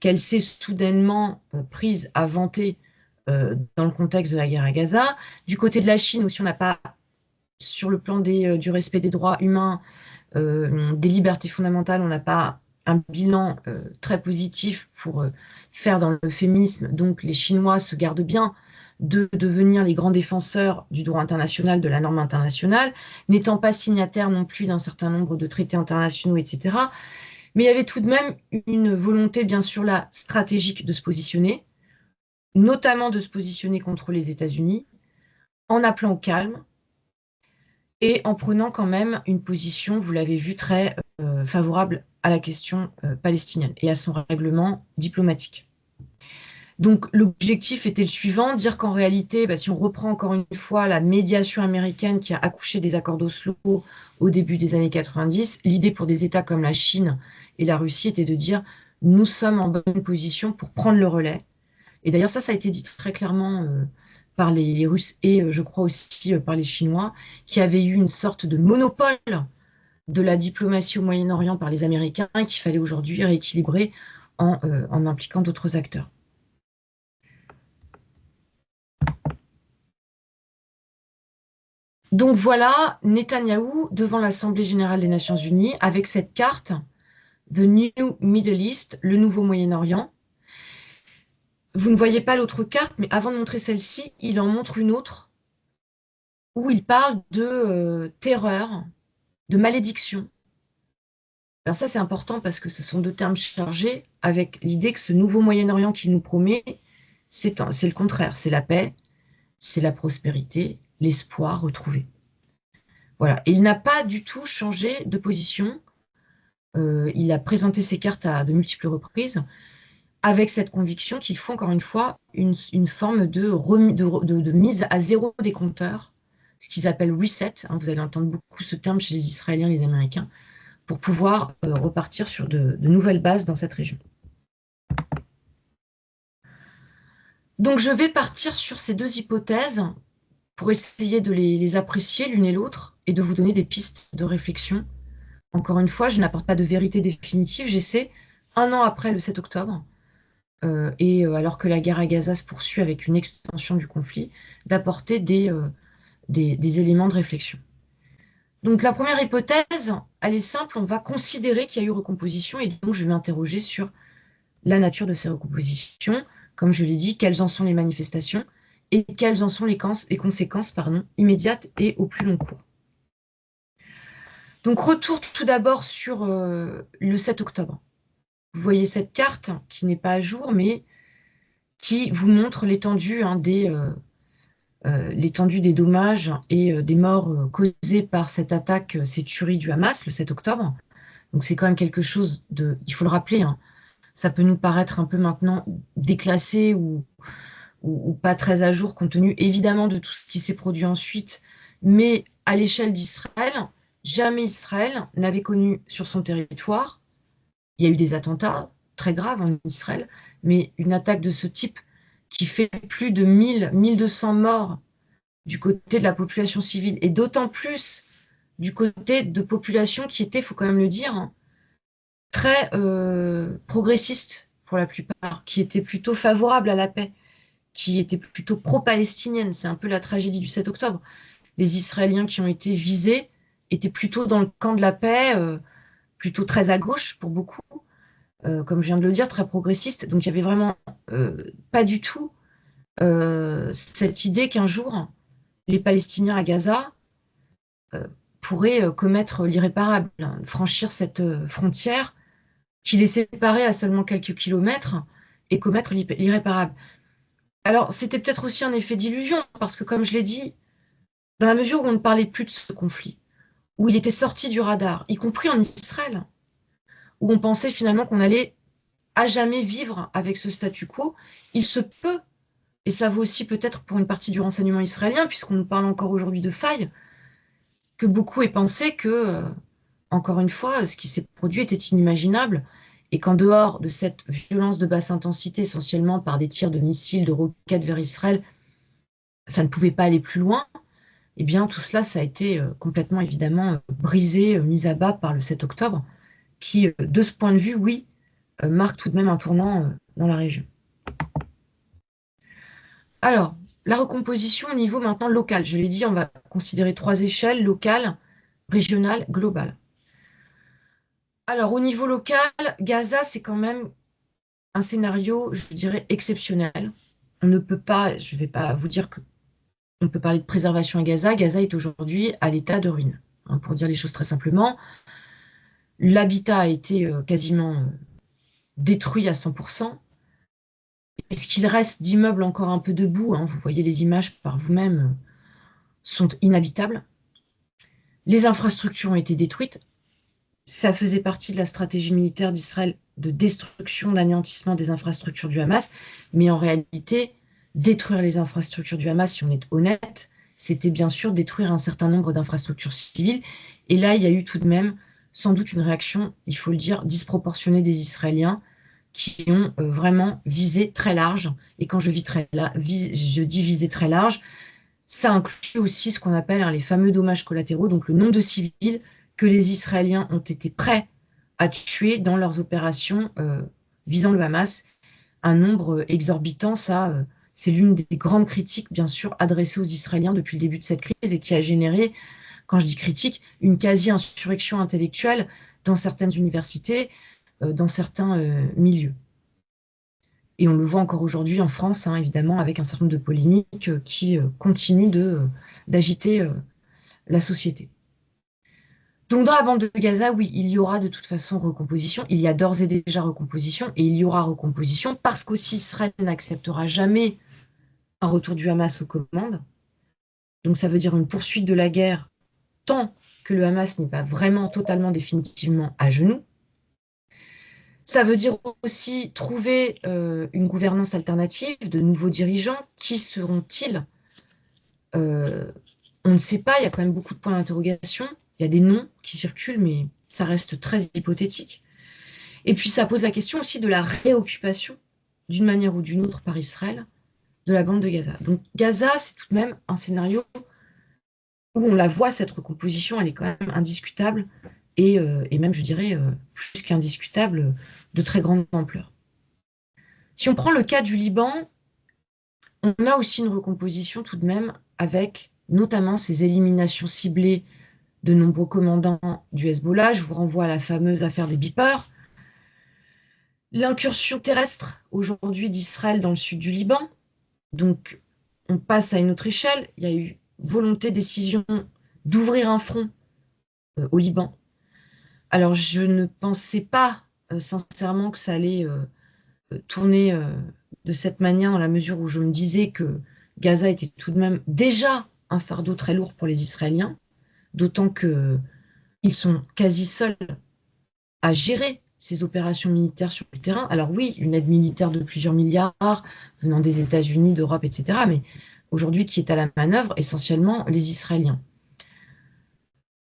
qu'elle s'est soudainement prise à vanter dans le contexte de la guerre à Gaza. Du côté de la Chine aussi, on n'a pas, sur le plan du respect des droits humains, des libertés fondamentales, on n'a pas un bilan très positif pour faire dans l'euphémisme. Donc les Chinois se gardent bien de devenir les grands défenseurs du droit international, de la norme internationale, n'étant pas signataires non plus d'un certain nombre de traités internationaux, etc. Mais il y avait tout de même une volonté, bien sûr, là, stratégique de se positionner, notamment de se positionner contre les États-Unis, en appelant au calme et en prenant quand même une position, vous l'avez vu, très favorable à la question palestinienne et à son règlement diplomatique. Donc l'objectif était le suivant, dire qu'en réalité, bah, si on reprend encore une fois la médiation américaine qui a accouché des accords d'Oslo au début des années 90, l'idée pour des États comme la Chine et la Russie était de dire nous sommes en bonne position pour prendre le relais. Et d'ailleurs ça a été dit très clairement par les Russes et je crois aussi par les Chinois, qui avaient eu une sorte de monopole de la diplomatie au Moyen-Orient par les Américains et qu'il fallait aujourd'hui rééquilibrer en impliquant d'autres acteurs. Donc voilà Netanyahou devant l'Assemblée générale des Nations unies avec cette carte, The New Middle East, le nouveau Moyen-Orient. Vous ne voyez pas l'autre carte, mais avant de montrer celle-ci, il en montre une autre où il parle de terreur, de malédiction. Alors ça, c'est important parce que ce sont deux termes chargés avec l'idée que ce nouveau Moyen-Orient qu'il nous promet, c'est le contraire, c'est la paix, c'est la prospérité, l'espoir retrouvé. Voilà. Et il n'a pas du tout changé de position. Il a présenté ses cartes à de multiples reprises avec cette conviction qu'il faut encore une fois une forme de mise à zéro des compteurs, ce qu'ils appellent reset. Hein, vous allez entendre beaucoup ce terme chez les Israéliens et les Américains, pour pouvoir repartir sur de nouvelles bases dans cette région. Donc je vais partir sur ces deux hypothèses pour essayer de les apprécier l'une et l'autre et de vous donner des pistes de réflexion. Encore une fois, je n'apporte pas de vérité définitive, j'essaie, un an après le 7 octobre, alors que la guerre à Gaza se poursuit avec une extension du conflit, d'apporter des éléments de réflexion. Donc la première hypothèse, elle est simple, on va considérer qu'il y a eu recomposition et donc je vais m'interroger sur la nature de ces recompositions, comme je l'ai dit, quelles en sont les manifestations et quelles en sont les conséquences immédiates et au plus long cours. Donc retour tout d'abord sur le 7 octobre. Vous voyez cette carte qui n'est pas à jour, mais qui vous montre l'étendue des dommages et des morts causés par cette attaque, ces tueries du Hamas le 7 octobre. Donc c'est quand même quelque chose il faut le rappeler, hein, ça peut nous paraître un peu maintenant déclassé ou pas très à jour compte tenu évidemment de tout ce qui s'est produit ensuite, mais à l'échelle d'Israël, jamais Israël n'avait connu sur son territoire, il y a eu des attentats très graves en Israël, mais une attaque de ce type qui fait plus de 1200 morts du côté de la population civile, et d'autant plus du côté de populations qui étaient, il faut quand même le dire, hein, très progressistes pour la plupart, qui étaient plutôt favorables à la paix, qui étaient plutôt pro-palestiniennes. C'est un peu la tragédie du 7 octobre. Les Israéliens qui ont été visés étaient plutôt dans le camp de la paix, plutôt très à gauche pour beaucoup, comme je viens de le dire, très progressiste. Donc il y avait vraiment pas du tout cette idée qu'un jour, les Palestiniens à Gaza euh, pourraient commettre l'irréparable, hein, franchir cette frontière qui les séparait à seulement quelques kilomètres et commettre l'irréparable. Alors, c'était peut-être aussi un effet d'illusion, parce que comme je l'ai dit, dans la mesure où on ne parlait plus de ce conflit, où il était sorti du radar, y compris en Israël, où on pensait finalement qu'on allait à jamais vivre avec ce statu quo, il se peut et ça vaut aussi peut-être pour une partie du renseignement israélien, puisqu'on nous parle encore aujourd'hui de failles, que beaucoup aient pensé que, encore une fois, ce qui s'est produit était inimaginable, et qu'en dehors de cette violence de basse intensité, essentiellement par des tirs de missiles, de roquettes vers Israël, ça ne pouvait pas aller plus loin. Eh bien, tout cela, ça a été complètement, évidemment, brisé, mis à bas par le 7 octobre, qui, de ce point de vue, oui, marque tout de même un tournant dans la région. Alors, la recomposition au niveau maintenant local. Je l'ai dit, on va considérer trois échelles, locale, régionale, globale. Alors, au niveau local, Gaza, c'est quand même un scénario, je dirais, exceptionnel. On ne peut pas, je ne vais pas vous dire qu'on peut parler de préservation à Gaza. Gaza est aujourd'hui à l'état de ruine. Hein, pour dire les choses très simplement, l'habitat a été quasiment détruit à 100%. Et ce qu'il reste d'immeubles encore un peu debout, hein, vous voyez les images par vous-même, sont inhabitables. Les infrastructures ont été détruites. Ça faisait partie de la stratégie militaire d'Israël de destruction, d'anéantissement des infrastructures du Hamas. Mais en réalité, détruire les infrastructures du Hamas, si on est honnête, c'était bien sûr détruire un certain nombre d'infrastructures civiles. Et là, il y a eu tout de même, sans doute, une réaction, il faut le dire, disproportionnée des Israéliens qui ont vraiment visé très large. Et quand je dis visé très large, ça inclut aussi ce qu'on appelle les fameux dommages collatéraux, donc le nombre de civils que les Israéliens ont été prêts à tuer dans leurs opérations visant le Hamas. Un nombre exorbitant, ça, c'est l'une des grandes critiques, bien sûr, adressées aux Israéliens depuis le début de cette crise et qui a généré, quand je dis critique, une quasi-insurrection intellectuelle dans certaines universités, dans certains milieux. Et on le voit encore aujourd'hui en France, hein, évidemment, avec un certain nombre de polémiques qui continuent d'agiter la société. Donc dans la bande de Gaza, oui, il y aura de toute façon recomposition. Il y a d'ores et déjà recomposition et il y aura recomposition parce qu'aussi Israël n'acceptera jamais un retour du Hamas aux commandes. Donc ça veut dire une poursuite de la guerre tant que le Hamas n'est pas vraiment totalement définitivement à genoux. Ça veut dire aussi trouver une gouvernance alternative, de nouveaux dirigeants. Qui seront-ils? On ne sait pas, il y a quand même beaucoup de points d'interrogation. Il y a des noms qui circulent, mais ça reste très hypothétique. Et puis ça pose la question aussi de la réoccupation, d'une manière ou d'une autre, par Israël, de la bande de Gaza. Donc Gaza, c'est tout de même un scénario où on la voit, cette recomposition, elle est quand même indiscutable, et même, je dirais, plus qu'indiscutable, de très grande ampleur. Si on prend le cas du Liban, on a aussi une recomposition tout de même avec notamment ces éliminations ciblées de nombreux commandants du Hezbollah. Je vous renvoie à la fameuse affaire des beepers. L'incursion terrestre aujourd'hui d'Israël dans le sud du Liban. Donc, on passe à une autre échelle. Il y a eu volonté, décision d'ouvrir un front au Liban. Alors, je ne pensais pas sincèrement que ça allait tourner de cette manière, dans la mesure où je me disais que Gaza était tout de même déjà un fardeau très lourd pour les Israéliens, d'autant qu'ils sont quasi seuls à gérer ces opérations militaires sur le terrain. Alors oui, une aide militaire de plusieurs milliards venant des États-Unis, d'Europe, etc. Mais aujourd'hui, qui est à la manœuvre? Essentiellement les Israéliens.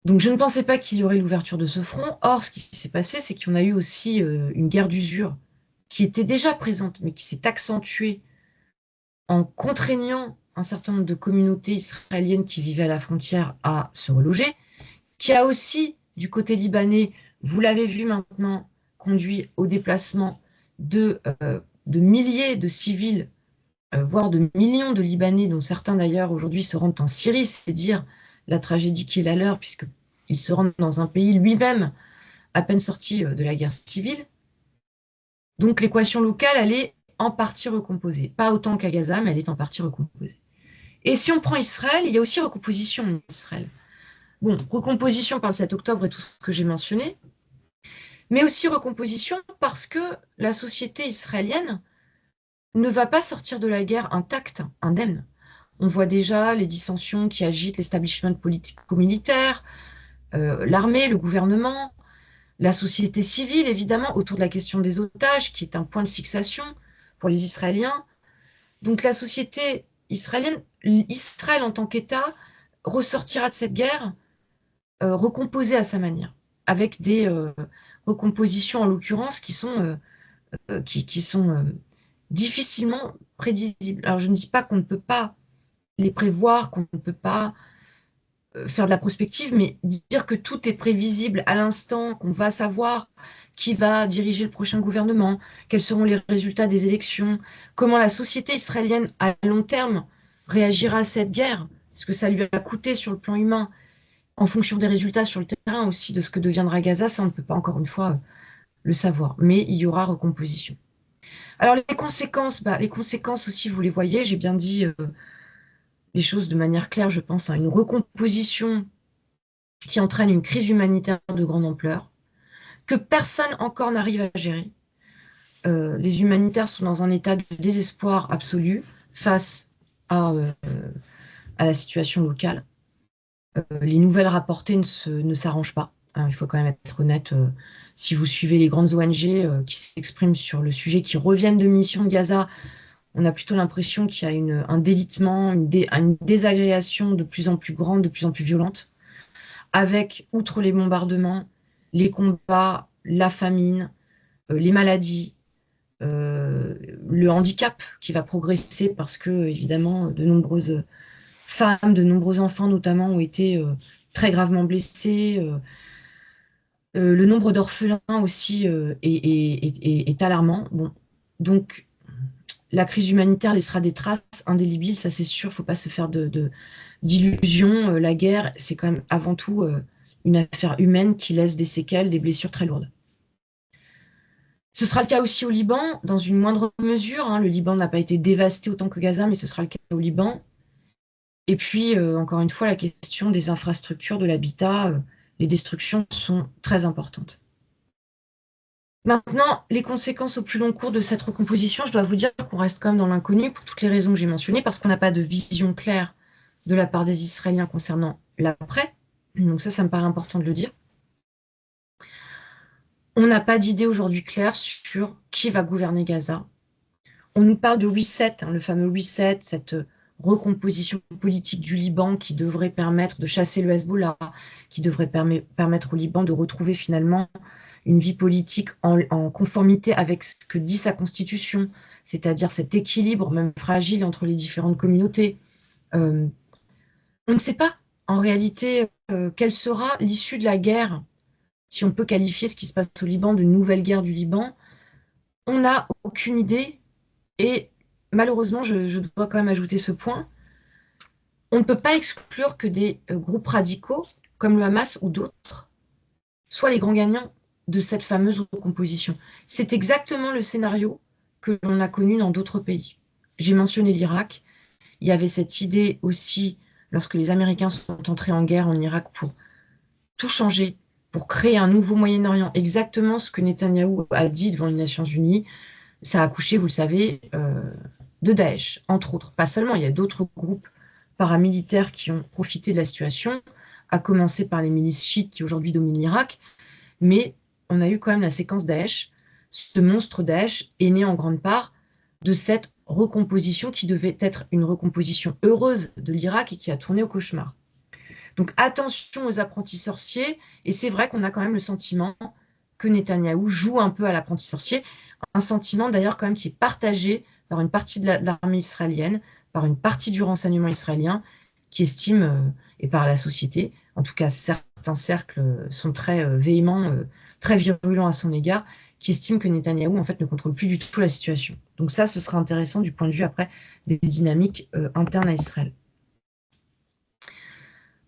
Donc je ne pensais pas qu'il y aurait l'ouverture de ce front. Or, ce qui s'est passé, c'est qu'on a eu aussi une guerre d'usure qui était déjà présente, mais qui s'est accentuée en contraignant un certain nombre de communautés israéliennes qui vivaient à la frontière à se reloger, qui a aussi, du côté libanais, vous l'avez vu maintenant, conduit au déplacement de milliers de civils, voire de millions de Libanais, dont certains d'ailleurs aujourd'hui se rendent en Syrie, c'est dire la tragédie qui est la leur, puisqu'ils se rendent dans un pays lui-même à peine sorti de la guerre civile. Donc l'équation locale, elle est en partie recomposée. Pas autant qu'à Gaza, mais elle est en partie recomposée. Et si on prend Israël, il y a aussi recomposition en Israël. Bon, recomposition par le 7 octobre et tout ce que j'ai mentionné, mais aussi recomposition parce que la société israélienne ne va pas sortir de la guerre intacte, indemne. On voit déjà les dissensions qui agitent l'establishment politico-militaire, l'armée, le gouvernement, la société civile, évidemment, autour de la question des otages, qui est un point de fixation pour les Israéliens. Donc la société israélienne, Israël en tant qu'État, ressortira de cette guerre recomposé à sa manière, avec des recompositions en l'occurrence qui sont difficilement prévisibles. Alors je ne dis pas qu'on ne peut pas les prévoir, qu'on ne peut pas faire de la prospective, mais dire que tout est prévisible à l'instant, qu'on va savoir qui va diriger le prochain gouvernement, quels seront les résultats des élections, comment la société israélienne à long terme réagira à cette guerre, ce que ça lui a coûté sur le plan humain, en fonction des résultats sur le terrain aussi, de ce que deviendra Gaza, ça on ne peut pas encore une fois le savoir, mais il y aura recomposition. Alors les conséquences aussi, vous les voyez, j'ai bien dit les choses de manière claire, je pense, à une recomposition qui entraîne une crise humanitaire de grande ampleur, que personne encore n'arrive à gérer. Les humanitaires sont dans un état de désespoir absolu face à la situation locale. Les nouvelles rapportées ne s'arrangent pas. Alors, il faut quand même être honnête. Si vous suivez les grandes ONG qui s'expriment sur le sujet, qui reviennent de mission de Gaza, on a plutôt l'impression qu'il y a un délitement, une désagrégation de plus en plus grande, de plus en plus violente, avec, outre les bombardements, les combats, la famine, les maladies, euh, le handicap qui va progresser parce que, évidemment, de nombreuses femmes, de nombreux enfants notamment ont été très gravement blessés. Le nombre d'orphelins aussi est alarmant. Bon, donc la crise humanitaire laissera des traces indélébiles, ça c'est sûr, il ne faut pas se faire d'illusions. La guerre, c'est quand même avant tout une affaire humaine qui laisse des séquelles, des blessures très lourdes. Ce sera le cas aussi au Liban, dans une moindre mesure, hein. Le Liban n'a pas été dévasté autant que Gaza, mais ce sera le cas au Liban. Et puis, encore une fois, la question des infrastructures, de l'habitat, les destructions sont très importantes. Maintenant, les conséquences au plus long cours de cette recomposition, je dois vous dire qu'on reste quand même dans l'inconnu pour toutes les raisons que j'ai mentionnées, parce qu'on n'a pas de vision claire de la part des Israéliens concernant l'après. Donc ça me paraît important de le dire. On n'a pas d'idée aujourd'hui claire sur qui va gouverner Gaza. On nous parle de reset, hein, le fameux reset, cette recomposition politique du Liban qui devrait permettre de chasser le Hezbollah, qui devrait permettre au Liban de retrouver finalement une vie politique en conformité avec ce que dit sa constitution, c'est-à-dire cet équilibre, même fragile, entre les différentes communautés. On ne sait pas, en réalité, quelle sera l'issue de la guerre, si on peut qualifier ce qui se passe au Liban de nouvelle guerre du Liban. On n'a aucune idée, et malheureusement, je dois quand même ajouter ce point, on ne peut pas exclure que des groupes radicaux, comme le Hamas ou d'autres, soient les grands gagnants de cette fameuse recomposition. C'est exactement le scénario que l'on a connu dans d'autres pays. J'ai mentionné l'Irak. Il y avait cette idée aussi, lorsque les Américains sont entrés en guerre en Irak pour tout changer, pour créer un nouveau Moyen-Orient, exactement ce que Netanyahou a dit devant les Nations Unies. Ça a accouché, vous le savez, de Daesh, entre autres. Pas seulement, il y a d'autres groupes paramilitaires qui ont profité de la situation, à commencer par les milices chiites qui aujourd'hui dominent l'Irak, mais on a eu quand même la séquence Daesh. Ce monstre Daesh est né en grande part de cette recomposition qui devait être une recomposition heureuse de l'Irak et qui a tourné au cauchemar. Donc attention aux apprentis sorciers, et c'est vrai qu'on a quand même le sentiment que Netanyahou joue un peu à l'apprenti sorcier, un sentiment d'ailleurs quand même qui est partagé par une partie de l'armée israélienne, par une partie du renseignement israélien, qui estime, et par la société, en tout cas certains cercles sont très véhéments, très virulents à son égard, qui estiment que Netanyahou en fait ne contrôle plus du tout la situation. Donc ça, ce sera intéressant du point de vue après des dynamiques internes à Israël.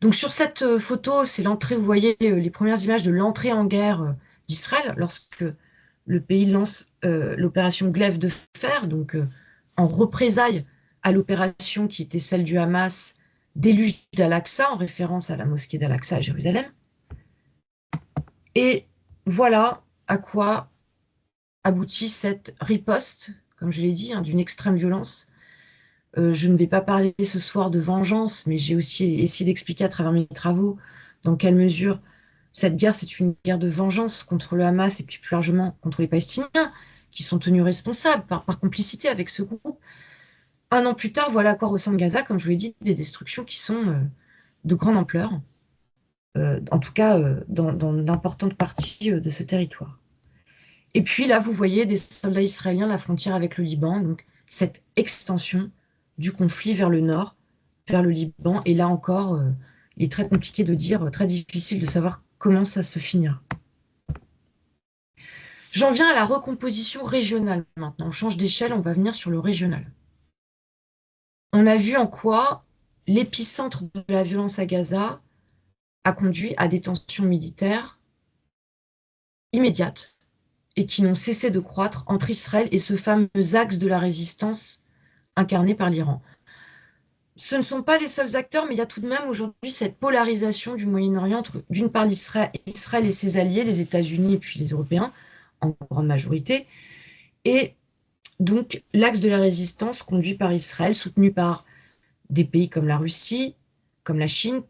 Donc sur cette photo, c'est l'entrée, vous voyez les premières images de l'entrée en guerre d'Israël lorsque le pays lance l'opération Glaive de fer, donc en représailles à l'opération qui était celle du Hamas, déluge d'Al-Aqsa, en référence à la mosquée d'Al-Aqsa à Jérusalem. Et voilà à quoi aboutit cette riposte, comme je l'ai dit, hein, d'une extrême violence. Je ne vais pas parler ce soir de vengeance, mais j'ai aussi essayé d'expliquer à travers mes travaux dans quelle mesure cette guerre, c'est une guerre de vengeance contre le Hamas et puis plus largement contre les Palestiniens, qui sont tenus responsables par complicité avec ce groupe. Un an plus tard, voilà à quoi ressemble Gaza, comme je vous l'ai dit, des destructions qui sont de grande ampleur, en tout cas dans d'importantes parties de ce territoire. Et puis là, vous voyez des soldats israéliens à la frontière avec le Liban, donc cette extension du conflit vers le nord, vers le Liban. Et là encore, il est très compliqué de dire, très difficile de savoir comment ça se finira. J'en viens à la recomposition régionale maintenant. On change d'échelle, on va venir sur le régional. On a vu en quoi l'épicentre de la violence à Gaza a conduit à des tensions militaires immédiates et qui n'ont cessé de croître entre Israël et ce fameux axe de la résistance incarné par l'Iran. Ce ne sont pas les seuls acteurs, mais il y a tout de même aujourd'hui cette polarisation du Moyen-Orient entre, d'une part, Israël et ses alliés, les États-Unis et puis les Européens, en grande majorité, et donc l'axe de la résistance conduit par Israël, soutenu par des pays comme la Russie, comme la Chine,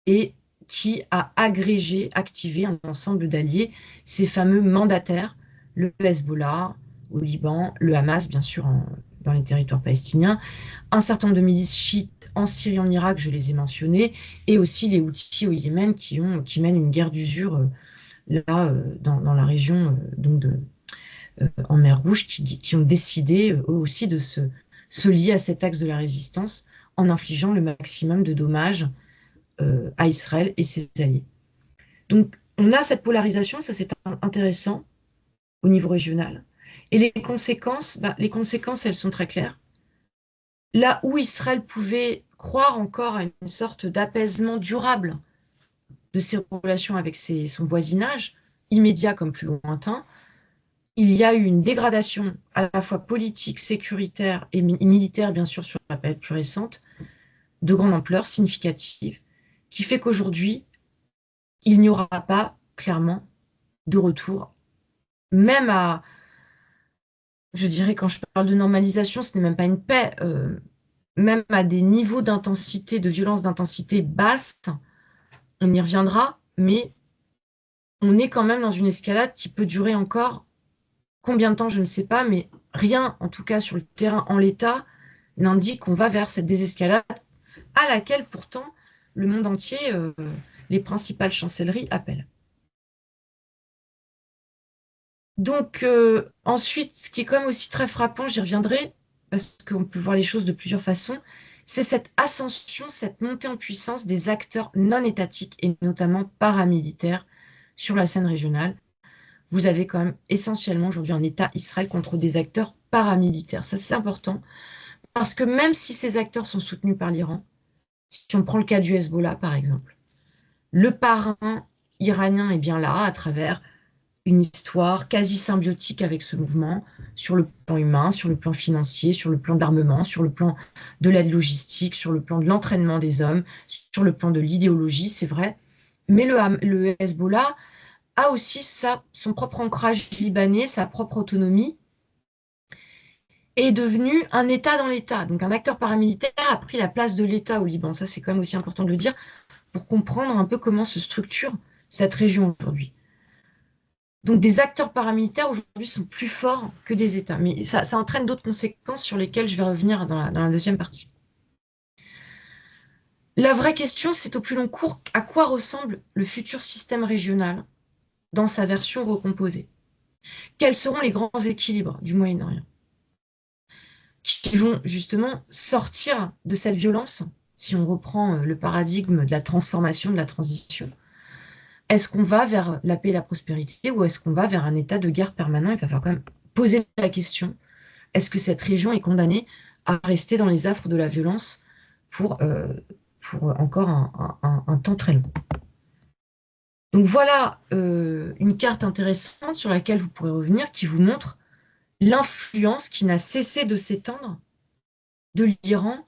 et qui a agrégé, activé un ensemble d'alliés, ces fameux mandataires, le Hezbollah au Liban, le Hamas, bien sûr, dans les territoires palestiniens, un certain nombre de milices chiites en Syrie, en Irak, je les ai mentionnés, et aussi les Houthis au Yémen qui mènent une guerre d'usure là, dans la région en mer Rouge, qui ont décidé eux aussi de se lier à cet axe de la résistance en infligeant le maximum de dommages à Israël et ses alliés. Donc, on a cette polarisation, ça c'est intéressant au niveau régional. Et les conséquences, elles sont très claires. Là où Israël pouvait croire encore à une sorte d'apaisement durable de ses relations avec son voisinage, immédiat comme plus lointain, il y a eu une dégradation à la fois politique, sécuritaire et militaire, bien sûr, sur la période plus récente, de grande ampleur, significative, qui fait qu'aujourd'hui, il n'y aura pas, clairement, de retour, même à, je dirais, quand je parle de normalisation, ce n'est même pas une paix, même à des niveaux d'intensité, de violence d'intensité basse, on y reviendra, mais on est quand même dans une escalade qui peut durer encore combien de temps, je ne sais pas, mais rien, en tout cas sur le terrain en l'état, n'indique qu'on va vers cette désescalade à laquelle pourtant le monde entier, les principales chancelleries appellent. Donc ensuite, ce qui est quand même aussi très frappant, j'y reviendrai, parce qu'on peut voir les choses de plusieurs façons, c'est cette ascension, cette montée en puissance des acteurs non étatiques et notamment paramilitaires sur la scène régionale. Vous avez quand même essentiellement aujourd'hui un État Israël contre des acteurs paramilitaires. Ça, c'est important, parce que même si ces acteurs sont soutenus par l'Iran, si on prend le cas du Hezbollah par exemple, le parrain iranien est bien là à travers une histoire quasi symbiotique avec ce mouvement, sur le plan humain, sur le plan financier, sur le plan d'armement, sur le plan de l'aide logistique, sur le plan de l'entraînement des hommes, sur le plan de l'idéologie, c'est vrai. Mais le Hezbollah a aussi son propre ancrage libanais, sa propre autonomie, et est devenu un État dans l'État. Donc un acteur paramilitaire a pris la place de l'État au Liban. Ça, c'est quand même aussi important de le dire pour comprendre un peu comment se structure cette région aujourd'hui. Donc des acteurs paramilitaires aujourd'hui sont plus forts que des États. Mais ça entraîne d'autres conséquences sur lesquelles je vais revenir dans la deuxième partie. La vraie question, c'est au plus long cours, à quoi ressemble le futur système régional dans sa version recomposée? Quels seront les grands équilibres du Moyen-Orient qui vont justement sortir de cette violence, si on reprend le paradigme de la transformation, de la transition? Est-ce qu'on va vers la paix et la prospérité ou est-ce qu'on va vers un état de guerre permanent? Il va falloir quand même poser la question. Est-ce que cette région est condamnée à rester dans les affres de la violence pour encore un temps très long? Donc voilà une carte intéressante sur laquelle vous pourrez revenir qui vous montre l'influence qui n'a cessé de s'étendre de l'Iran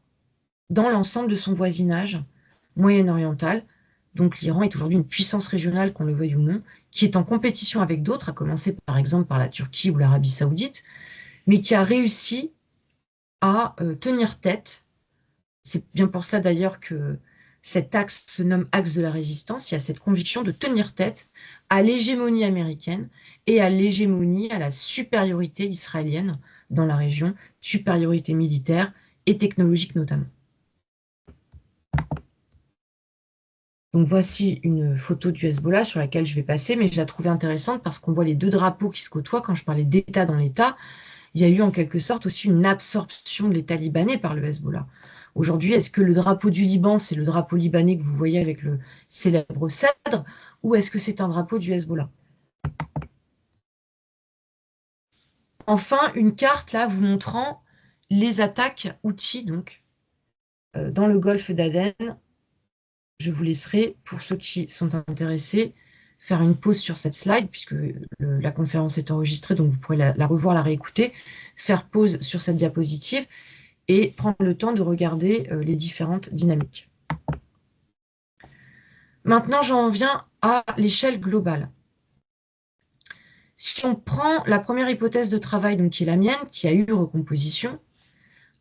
dans l'ensemble de son voisinage moyen-oriental. Donc l'Iran est aujourd'hui une puissance régionale, qu'on le veuille ou non, qui est en compétition avec d'autres, à commencer par exemple par la Turquie ou l'Arabie saoudite, mais qui a réussi à tenir tête. C'est bien pour ça d'ailleurs que cet axe se nomme axe de la résistance. Il y a cette conviction de tenir tête à l'hégémonie américaine et à l'hégémonie, à la supériorité israélienne dans la région, supériorité militaire et technologiques notamment. Donc voici une photo du Hezbollah sur laquelle je vais passer, mais je la trouvais intéressante parce qu'on voit les deux drapeaux qui se côtoient. Quand je parlais d'État dans l'État, il y a eu en quelque sorte aussi une absorption de l'État libanais par le Hezbollah. Aujourd'hui, est-ce que le drapeau du Liban, c'est le drapeau libanais que vous voyez avec le célèbre cèdre, ou est-ce que c'est un drapeau du Hezbollah? Enfin, une carte là vous montrant les attaques outils donc dans le golfe d'Aden. Je vous laisserai, pour ceux qui sont intéressés, faire une pause sur cette slide, puisque la conférence est enregistrée, donc vous pourrez la revoir, la réécouter, faire pause sur cette diapositive et prendre le temps de regarder les différentes dynamiques. Maintenant, j'en viens à l'échelle globale. Si on prend la première hypothèse de travail, donc qui est la mienne, qui a eu recomposition,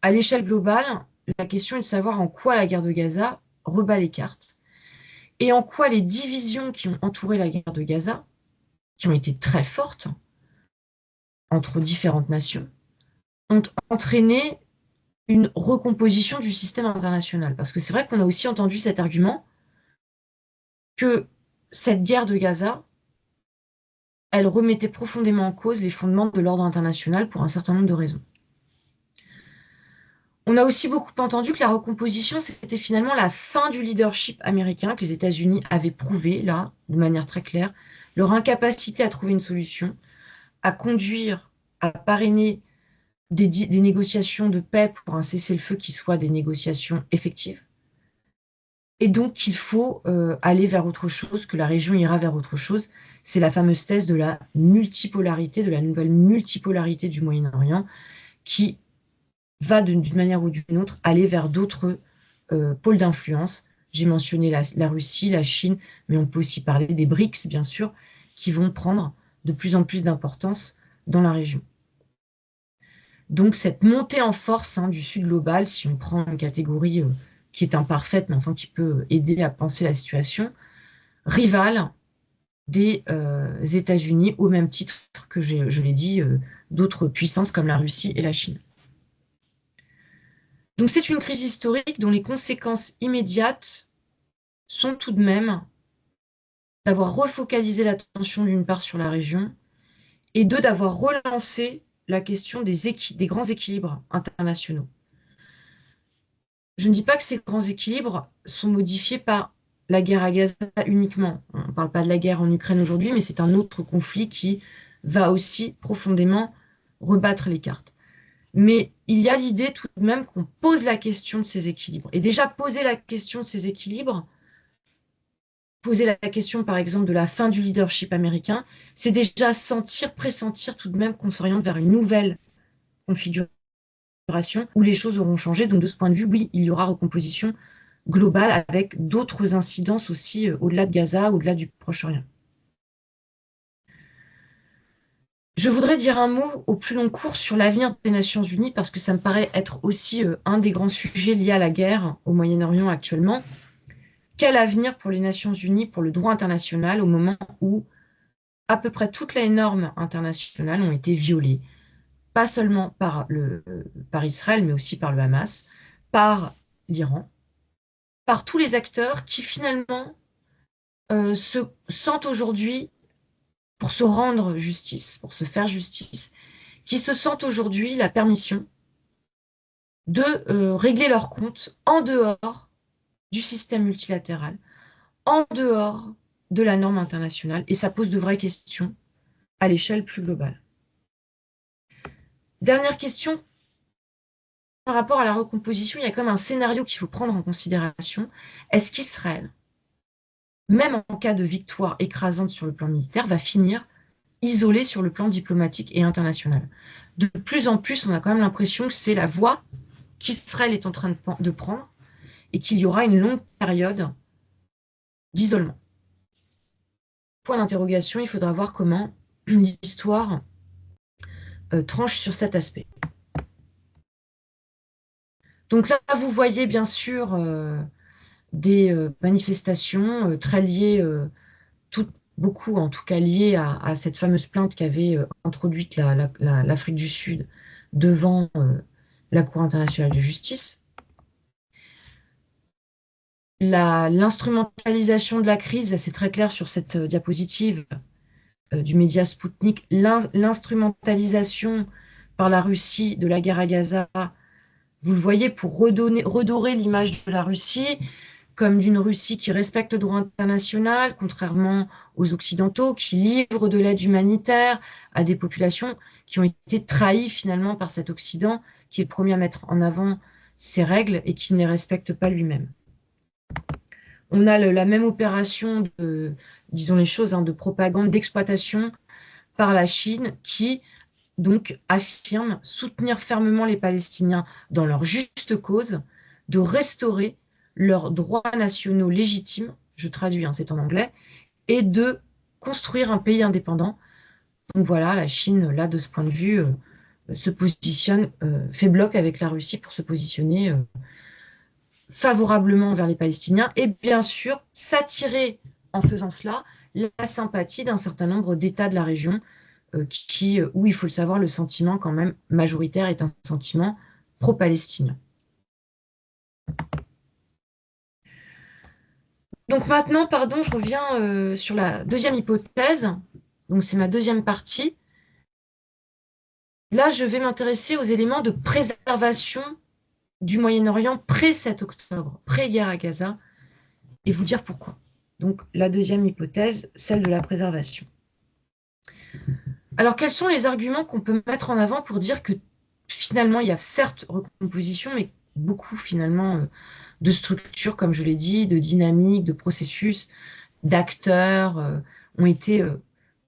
à l'échelle globale, la question est de savoir en quoi la guerre de Gaza rebat les cartes et en quoi les divisions qui ont entouré la guerre de Gaza, qui ont été très fortes entre différentes nations, ont entraîné une recomposition du système international. Parce que c'est vrai qu'on a aussi entendu cet argument que cette guerre de Gaza, elle remettait profondément en cause les fondements de l'ordre international pour un certain nombre de raisons. On a aussi beaucoup entendu que la recomposition, c'était finalement la fin du leadership américain, que les États-Unis avaient prouvé, là, de manière très claire, leur incapacité à trouver une solution, à conduire, à parrainer des négociations de paix pour un cessez-le-feu qui soient des négociations effectives. Et donc qu'il faut aller vers autre chose, que la région ira vers autre chose. C'est la fameuse thèse de la multipolarité, de la nouvelle multipolarité du Moyen-Orient, qui va d'une manière ou d'une autre aller vers d'autres pôles d'influence. J'ai mentionné la Russie, la Chine, mais on peut aussi parler des BRICS, bien sûr, qui vont prendre de plus en plus d'importance dans la région. Donc cette montée en force du Sud global, si on prend une catégorie qui est imparfaite, mais enfin qui peut aider à penser la situation, rivale des États-Unis, au même titre que je l'ai dit, d'autres puissances comme la Russie et la Chine. Donc c'est une crise historique dont les conséquences immédiates sont tout de même d'avoir refocalisé l'attention d'une part sur la région et deux, d'avoir relancé la question des grands équilibres internationaux. Je ne dis pas que ces grands équilibres sont modifiés par la guerre à Gaza uniquement. On ne parle pas de la guerre en Ukraine aujourd'hui, mais c'est un autre conflit qui va aussi profondément rebattre les cartes. Mais il y a l'idée tout de même qu'on pose la question de ces équilibres. Et déjà poser la question de ces équilibres, poser la question par exemple de la fin du leadership américain, c'est déjà pressentir tout de même qu'on s'oriente vers une nouvelle configuration où les choses auront changé. Donc de ce point de vue, oui, il y aura recomposition globale avec d'autres incidences aussi au-delà de Gaza, au-delà du Proche-Orient. Je voudrais dire un mot au plus long cours sur l'avenir des Nations Unies parce que ça me paraît être aussi un des grands sujets liés à la guerre au Moyen-Orient actuellement. Quel avenir pour les Nations Unies, pour le droit international, au moment où à peu près toutes les normes internationales ont été violées, pas seulement par Israël, mais aussi par le Hamas, par l'Iran, par tous les acteurs qui finalement se sentent aujourd'hui, pour se rendre justice, pour se faire justice, qui se sentent aujourd'hui la permission de régler leurs comptes en dehors du système multilatéral, en dehors de la norme internationale, et ça pose de vraies questions à l'échelle plus globale. Dernière question, par rapport à la recomposition, il y a quand même un scénario qu'il faut prendre en considération. Est-ce qu'Israël, même en cas de victoire écrasante sur le plan militaire, va finir isolé sur le plan diplomatique et international? De plus en plus, on a quand même l'impression que c'est la voie qu'Israël est en train de prendre et qu'il y aura une longue période d'isolement. Point d'interrogation, il faudra voir comment l'histoire tranche sur cet aspect. Donc là, vous voyez bien sûr des manifestations très liées, beaucoup en tout cas liées à cette fameuse plainte qu'avait introduite l'Afrique du Sud devant la Cour internationale de justice. L'instrumentalisation de la crise, c'est très clair sur cette diapositive du média Sputnik, l'instrumentalisation par la Russie de la guerre à Gaza, vous le voyez, pour redorer l'image de la Russie comme d'une Russie qui respecte le droit international, contrairement aux Occidentaux, qui livrent de l'aide humanitaire à des populations qui ont été trahies finalement par cet Occident, qui est le premier à mettre en avant ses règles et qui ne les respecte pas lui-même. On a la même opération de, disons les choses, de propagande, d'exploitation par la Chine qui donc affirme soutenir fermement les Palestiniens dans leur juste cause, de restaurer leurs droits nationaux légitimes, je traduis, c'est en anglais, et de construire un pays indépendant. Donc voilà, la Chine, là, de ce point de vue, se positionne, fait bloc avec la Russie pour se positionner favorablement vers les Palestiniens et bien sûr s'attirer en faisant cela la sympathie d'un certain nombre d'États de la région où, il faut le savoir, le sentiment quand même majoritaire est un sentiment pro-palestinien. Donc maintenant, pardon, je reviens sur la deuxième hypothèse. Donc c'est ma deuxième partie. Là, je vais m'intéresser aux éléments de préservation du Moyen-Orient pré-7 octobre, pré-guerre à Gaza, et vous dire pourquoi. Donc la deuxième hypothèse, celle de la préservation. Alors, quels sont les arguments qu'on peut mettre en avant pour dire que finalement, il y a certes recomposition, mais beaucoup finalement de structures, comme je l'ai dit, de dynamiques, de processus, d'acteurs ont été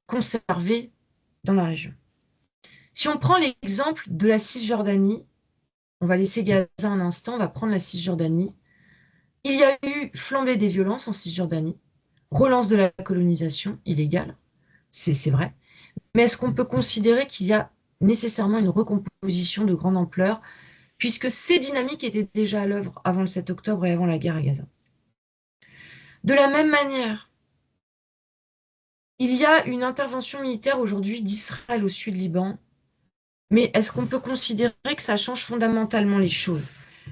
conservés dans la région. Si on prend l'exemple de la Cisjordanie, on va laisser Gaza un instant, on va prendre la Cisjordanie. Il y a eu flambée des violences en Cisjordanie, relance de la colonisation illégale, c'est vrai. Mais est-ce qu'on peut considérer qu'il y a nécessairement une recomposition de grande ampleur, puisque ces dynamiques étaient déjà à l'œuvre avant le 7 octobre et avant la guerre à Gaza? De la même manière, il y a une intervention militaire aujourd'hui d'Israël au sud Liban, mais est-ce qu'on peut considérer que ça change fondamentalement les choses?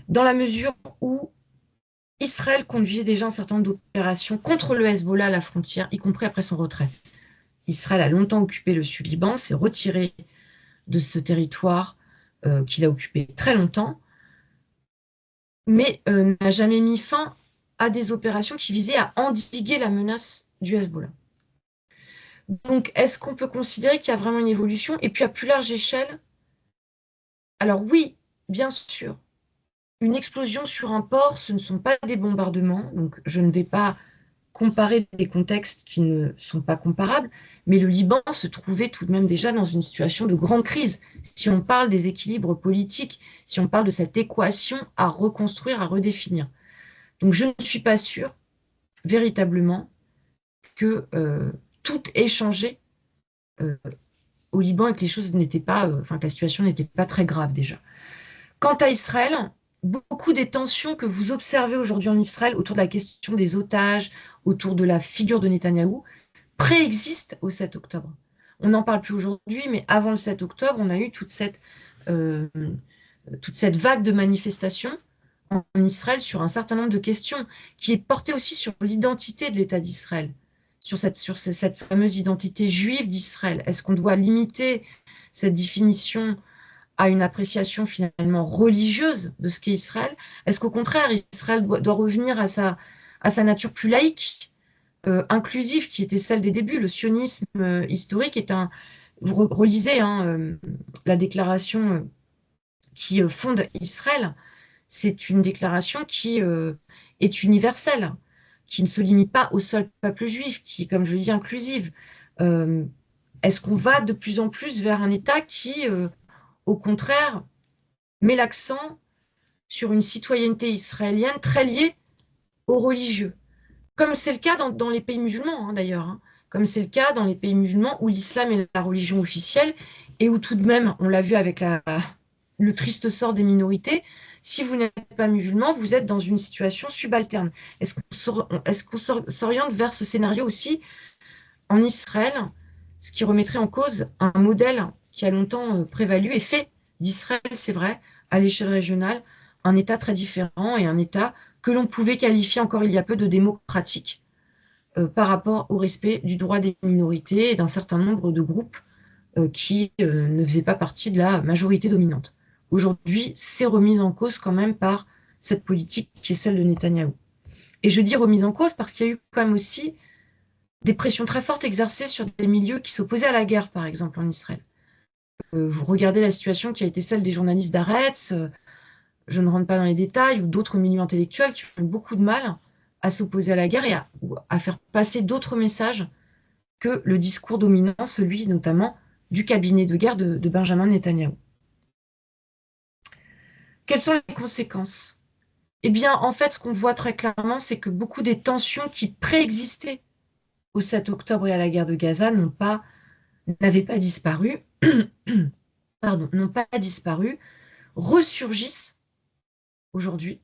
Dans la mesure où Israël conduisait déjà un certain nombre d'opérations contre le Hezbollah à la frontière, y compris après son retrait. Israël a longtemps occupé le sud Liban, s'est retiré de ce territoire qu'il a occupé très longtemps, mais n'a jamais mis fin à des opérations qui visaient à endiguer la menace du Hezbollah. Donc, est-ce qu'on peut considérer qu'il y a vraiment une évolution? Et puis, à plus large échelle, alors oui, bien sûr, une explosion sur un port, ce ne sont pas des bombardements, donc je ne vais pas comparer des contextes qui ne sont pas comparables, mais le Liban se trouvait tout de même déjà dans une situation de grande crise. Si on parle des équilibres politiques, si on parle de cette équation à reconstruire, à redéfinir. Donc je ne suis pas sûre véritablement que tout ait changé euh, au Liban et que les choses n'étaient pas, enfin que la situation n'était pas très grave déjà. Quant à Israël, beaucoup des tensions que vous observez aujourd'hui en Israël autour de la question des otages, autour de la figure de Netanyahou, préexistent au 7 octobre. On n'en parle plus aujourd'hui, mais avant le 7 octobre, on a eu euh, toute cette vague de manifestations en Israël sur un certain nombre de questions, qui est portée aussi sur l'identité de l'État d'Israël, sur cette fameuse identité juive d'Israël. Est-ce qu'on doit limiter cette définition à une appréciation finalement religieuse de ce qu'est Israël? Est-ce qu'au contraire, Israël doit revenir à sa nature plus laïque, inclusive, qui était celle des débuts? Le sionisme historique est un... Vous relisez la déclaration qui fonde Israël. C'est une déclaration qui est universelle, qui ne se limite pas au seul peuple juif, qui est, comme je le dis, inclusive. Euh, Est-ce qu'on va de plus en plus vers un État qui, au contraire, met l'accent sur une citoyenneté israélienne très liée aux religieux, comme c'est le cas dans les pays musulmans d'ailleurs, comme c'est le cas dans les pays musulmans où l'islam est la religion officielle et où tout de même, on l'a vu avec le triste sort des minorités, si vous n'êtes pas musulman, vous êtes dans une situation subalterne. Est-ce qu'on s'oriente vers ce scénario aussi en Israël, ce qui remettrait en cause un modèle qui a longtemps prévalu et fait d'Israël, c'est vrai, à l'échelle régionale, un État très différent et un État que l'on pouvait qualifier encore il y a peu de démocratique par rapport au respect du droit des minorités et d'un certain nombre de groupes qui ne faisaient pas partie de la majorité dominante. Aujourd'hui, c'est remis en cause quand même par cette politique qui est celle de Netanyahou. Et je dis remise en cause parce qu'il y a eu quand même aussi des pressions très fortes exercées sur des milieux qui s'opposaient à la guerre, par exemple, en Israël. Vous regardez la situation qui a été celle des journalistes d'Haaretz, je ne rentre pas dans les détails, ou d'autres milieux intellectuels qui ont eu beaucoup de mal à s'opposer à la guerre et à faire passer d'autres messages que le discours dominant, celui notamment du cabinet de guerre de Benjamin Netanyahou. Quelles sont les conséquences? Eh bien, en fait, ce qu'on voit très clairement, c'est que beaucoup des tensions qui préexistaient au 7 octobre et à la guerre de Gaza n'avaient pas disparu, pardon, n'ont pas disparu, ressurgissent aujourd'hui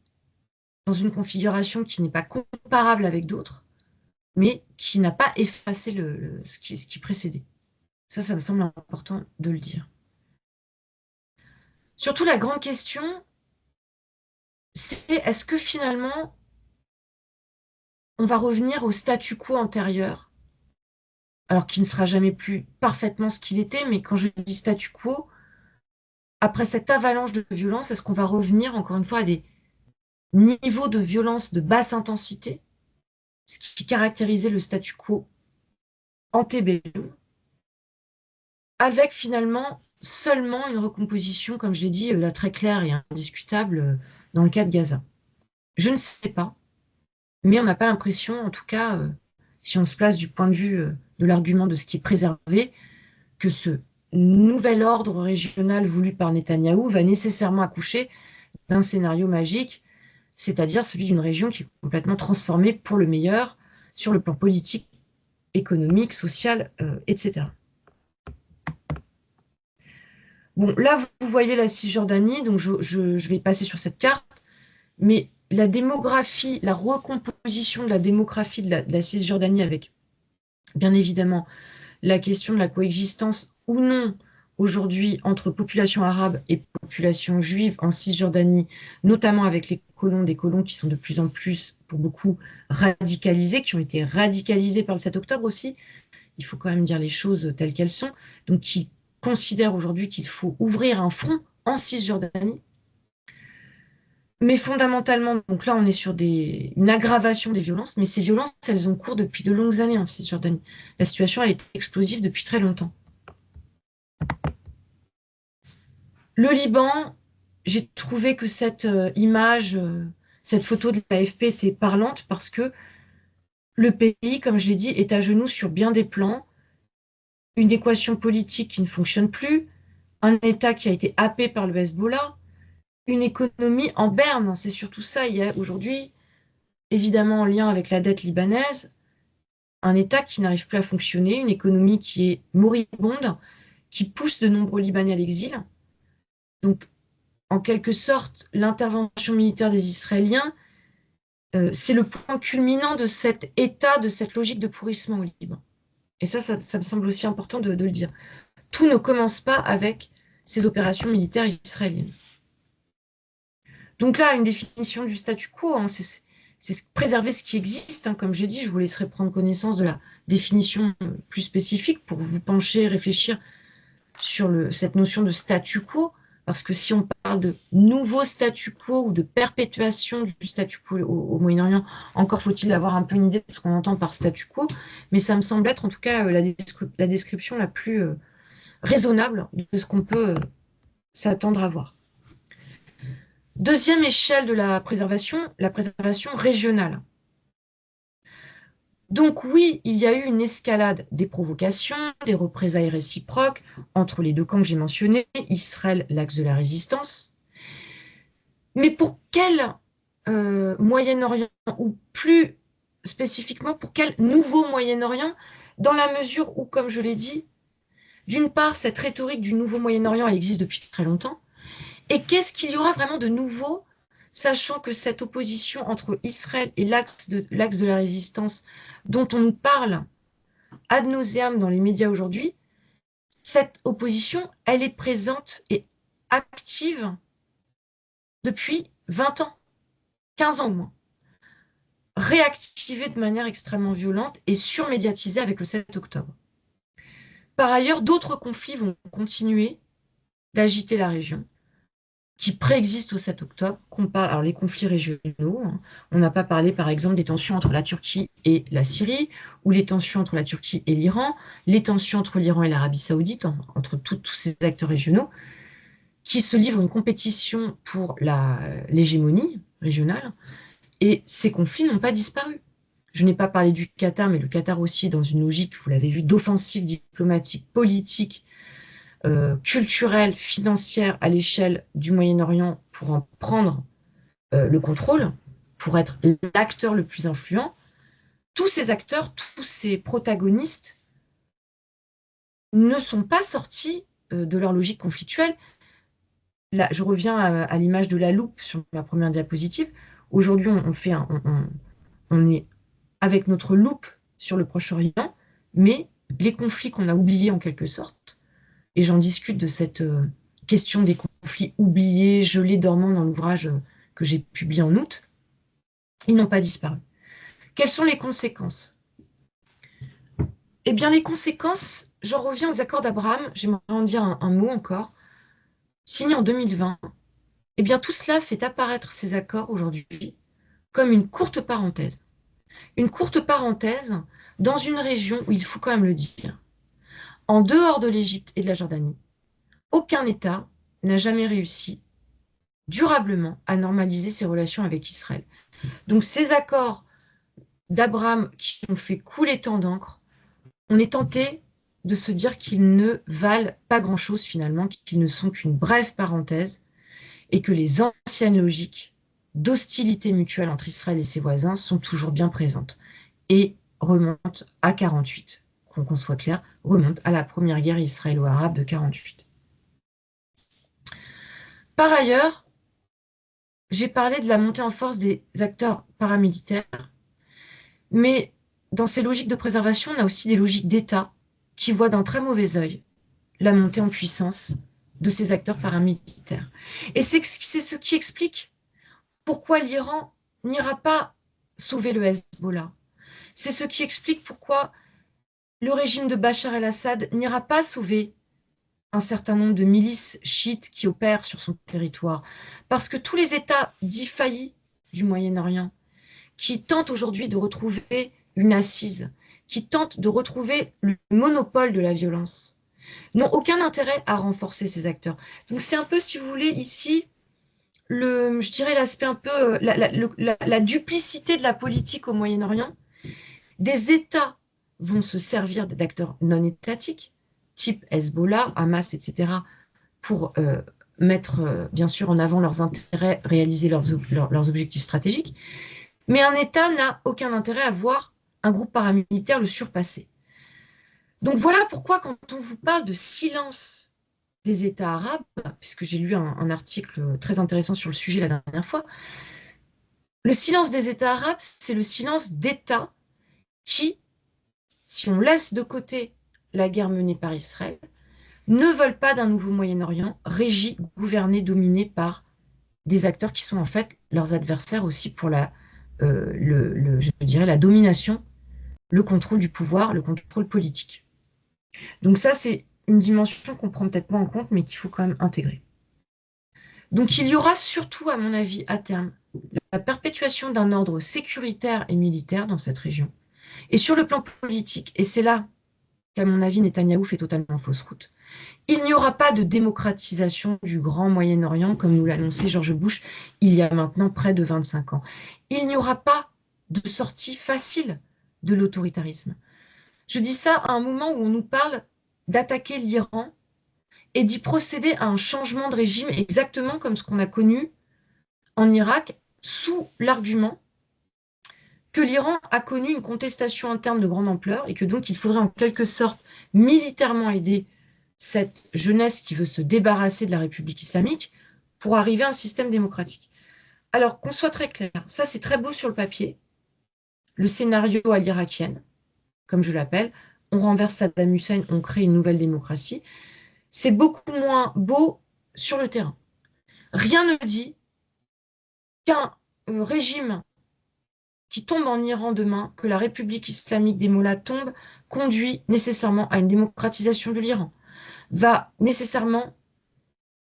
dans une configuration qui n'est pas comparable avec d'autres, mais qui n'a pas effacé ce qui précédait. Ça me semble important de le dire. Surtout, la grande question, c'est est-ce que finalement, on va revenir au statu quo antérieur, alors qu'il ne sera jamais plus parfaitement ce qu'il était, mais quand je dis statu quo, après cette avalanche de violence, est-ce qu'on va revenir encore une fois à des niveaux de violence de basse intensité, ce qui caractérisait le statu quo antébellum, avec finalement seulement une recomposition, comme je l'ai dit, là, très claire et indiscutable dans le cas de Gaza. Je ne sais pas, mais on n'a pas l'impression, en tout cas, si on se place du point de vue de l'argument de ce qui est préservé, que ce nouvel ordre régional voulu par Netanyahou va nécessairement accoucher d'un scénario magique, c'est-à-dire celui d'une région qui est complètement transformée pour le meilleur sur le plan politique, économique, social, etc. Bon, là, vous voyez la Cisjordanie, donc je vais passer sur cette carte, mais la démographie, la recomposition de la démographie de la Cisjordanie avec, bien évidemment, la question de la coexistence ou non aujourd'hui entre population arabe et population juive en Cisjordanie, notamment avec les colons, des colons qui sont de plus en plus, pour beaucoup, radicalisés, qui ont été radicalisés par le 7 octobre aussi, il faut quand même dire les choses telles qu'elles sont, donc qui considèrent aujourd'hui qu'il faut ouvrir un front en Cisjordanie. Mais fondamentalement, donc là, on est sur une aggravation des violences, mais ces violences, elles ont cours depuis de longues années en Cisjordanie. La situation, elle est explosive depuis très longtemps. Le Liban, j'ai trouvé que cette image, cette photo de l'AFP était parlante parce que le pays, comme je l'ai dit, est à genoux sur bien des plans. Une équation politique qui ne fonctionne plus, un État qui a été happé par le Hezbollah, une économie en berne. C'est surtout ça. Il y a aujourd'hui, évidemment en lien avec la dette libanaise, un État qui n'arrive plus à fonctionner, une économie qui est moribonde, qui pousse de nombreux Libanais à l'exil. Donc, en quelque sorte, l'intervention militaire des Israéliens, c'est le point culminant de cet état, de cette logique de pourrissement au Liban. Et ça me semble aussi important de le dire. Tout ne commence pas avec ces opérations militaires israéliennes. Donc là, une définition du statu quo, hein, c'est préserver ce qui existe. Hein, comme j'ai dit, je vous laisserai prendre connaissance de la définition plus spécifique pour vous pencher, réfléchir sur cette notion de statu quo. Parce que si on parle de nouveau statu quo ou de perpétuation du statu quo au Moyen-Orient, encore faut-il avoir un peu une idée de ce qu'on entend par statu quo. Mais ça me semble être en tout cas la description la plus raisonnable de ce qu'on peut s'attendre à voir. Deuxième échelle de la préservation régionale. Donc oui, il y a eu une escalade des provocations, des représailles réciproques entre les deux camps que j'ai mentionnés, Israël, l'axe de la résistance. Mais pour quel Moyen-Orient, ou plus spécifiquement pour quel nouveau Moyen-Orient, dans la mesure où, comme je l'ai dit, d'une part, cette rhétorique du nouveau Moyen-Orient, elle existe depuis très longtemps, et qu'est-ce qu'il y aura vraiment de nouveau, sachant que cette opposition entre Israël et l'axe de la résistance dont on nous parle ad nauseam dans les médias aujourd'hui, cette opposition, elle est présente et active depuis 20 ans, 15 ans au moins, réactivé de manière extrêmement violente et surmédiatisé avec le 7 octobre. Par ailleurs, d'autres conflits vont continuer d'agiter la région, qui préexistent au 7 octobre. Alors les conflits régionaux, hein. On n'a pas parlé par exemple des tensions entre la Turquie et la Syrie, ou les tensions entre la Turquie et l'Iran, les tensions entre l'Iran et l'Arabie Saoudite, entre tous ces acteurs régionaux, qui se livrent une compétition pour l'hégémonie régionale, et ces conflits n'ont pas disparu. Je n'ai pas parlé du Qatar, mais le Qatar aussi est dans une logique, vous l'avez vu, d'offensive diplomatique, politique, culturelle, financière à l'échelle du Moyen-Orient pour en prendre le contrôle, pour être l'acteur le plus influent. Tous ces acteurs, tous ces protagonistes ne sont pas sortis de leur logique conflictuelle. Là, je reviens à l'image de la loupe sur ma première diapositive. Aujourd'hui, on est avec notre loupe sur le Proche-Orient, mais les conflits qu'on a oubliés en quelque sorte, et j'en discute de cette question des conflits oubliés, gelés, dormants dans l'ouvrage que j'ai publié en août, ils n'ont pas disparu. Quelles sont les conséquences? Eh bien, les conséquences, j'en reviens aux accords d'Abraham, j'aimerais en dire un mot encore, signés en 2020. Eh bien, tout cela fait apparaître ces accords aujourd'hui comme une courte parenthèse. Une courte parenthèse dans une région où il faut quand même le dire, en dehors de l'Égypte et de la Jordanie, aucun État n'a jamais réussi durablement à normaliser ses relations avec Israël. Donc ces accords d'Abraham qui ont fait couler tant d'encre, on est tenté de se dire qu'ils ne valent pas grand-chose finalement, qu'ils ne sont qu'une brève parenthèse et que les anciennes logiques d'hostilité mutuelle entre Israël et ses voisins sont toujours bien présentes et remontent à 48, qu'on soit clair, remontent à la première guerre israélo-arabe de 48. Par ailleurs, j'ai parlé de la montée en force des acteurs paramilitaires, mais dans ces logiques de préservation, on a aussi des logiques d'État qui voient d'un très mauvais œil la montée en puissance de ces acteurs paramilitaires. Et c'est ce qui explique pourquoi l'Iran n'ira pas sauver le Hezbollah. C'est ce qui explique pourquoi le régime de Bachar el-Assad n'ira pas sauver un certain nombre de milices chiites qui opèrent sur son territoire. Parce que tous les États dits faillis du Moyen-Orient, qui tentent aujourd'hui de retrouver une assise, qui tentent de retrouver le monopole de la violence, n'ont aucun intérêt à renforcer ces acteurs. Donc c'est un peu, si vous voulez, ici, je dirais l'aspect un peu, la duplicité de la politique au Moyen-Orient. Des États vont se servir d'acteurs non étatiques, type Hezbollah, Hamas, etc., pour mettre, bien sûr, en avant leurs intérêts, réaliser leurs objectifs stratégiques. Mais un État n'a aucun intérêt à voir un groupe paramilitaire le surpasser. Donc voilà pourquoi, quand on vous parle de silence des États arabes, puisque j'ai lu un article très intéressant sur le sujet la dernière fois, le silence des États arabes, c'est le silence d'États qui, si on laisse de côté la guerre menée par Israël, ne veulent pas d'un nouveau Moyen-Orient régi, gouverné, dominé par des acteurs qui sont en fait leurs adversaires aussi pour je dirais, la domination, le contrôle du pouvoir, le contrôle politique. Donc ça, c'est une dimension qu'on prend peut-être pas en compte, mais qu'il faut quand même intégrer. Donc il y aura surtout, à mon avis, à terme, la perpétuation d'un ordre sécuritaire et militaire dans cette région. Et sur le plan politique, et c'est là qu'à mon avis, Netanyahou fait totalement fausse route, il n'y aura pas de démocratisation du Grand Moyen-Orient, comme nous l'annonçait George Bush il y a maintenant près de 25 ans. Il n'y aura pas de sortie facile de l'autoritarisme. Je dis ça à un moment où on nous parle d'attaquer l'Iran et d'y procéder à un changement de régime exactement comme ce qu'on a connu en Irak, sous l'argument que l'Iran a connu une contestation interne de grande ampleur et que donc il faudrait en quelque sorte militairement aider cette jeunesse qui veut se débarrasser de la République islamique pour arriver à un système démocratique. Alors qu'on soit très clair, ça c'est très beau sur le papier, le scénario à l'irakienne, comme je l'appelle, on renverse Saddam Hussein, on crée une nouvelle démocratie, c'est beaucoup moins beau sur le terrain. Rien ne dit qu'un régime qui tombe en Iran demain, que la République islamique des Mollahs tombe, conduit nécessairement à une démocratisation de l'Iran, va nécessairement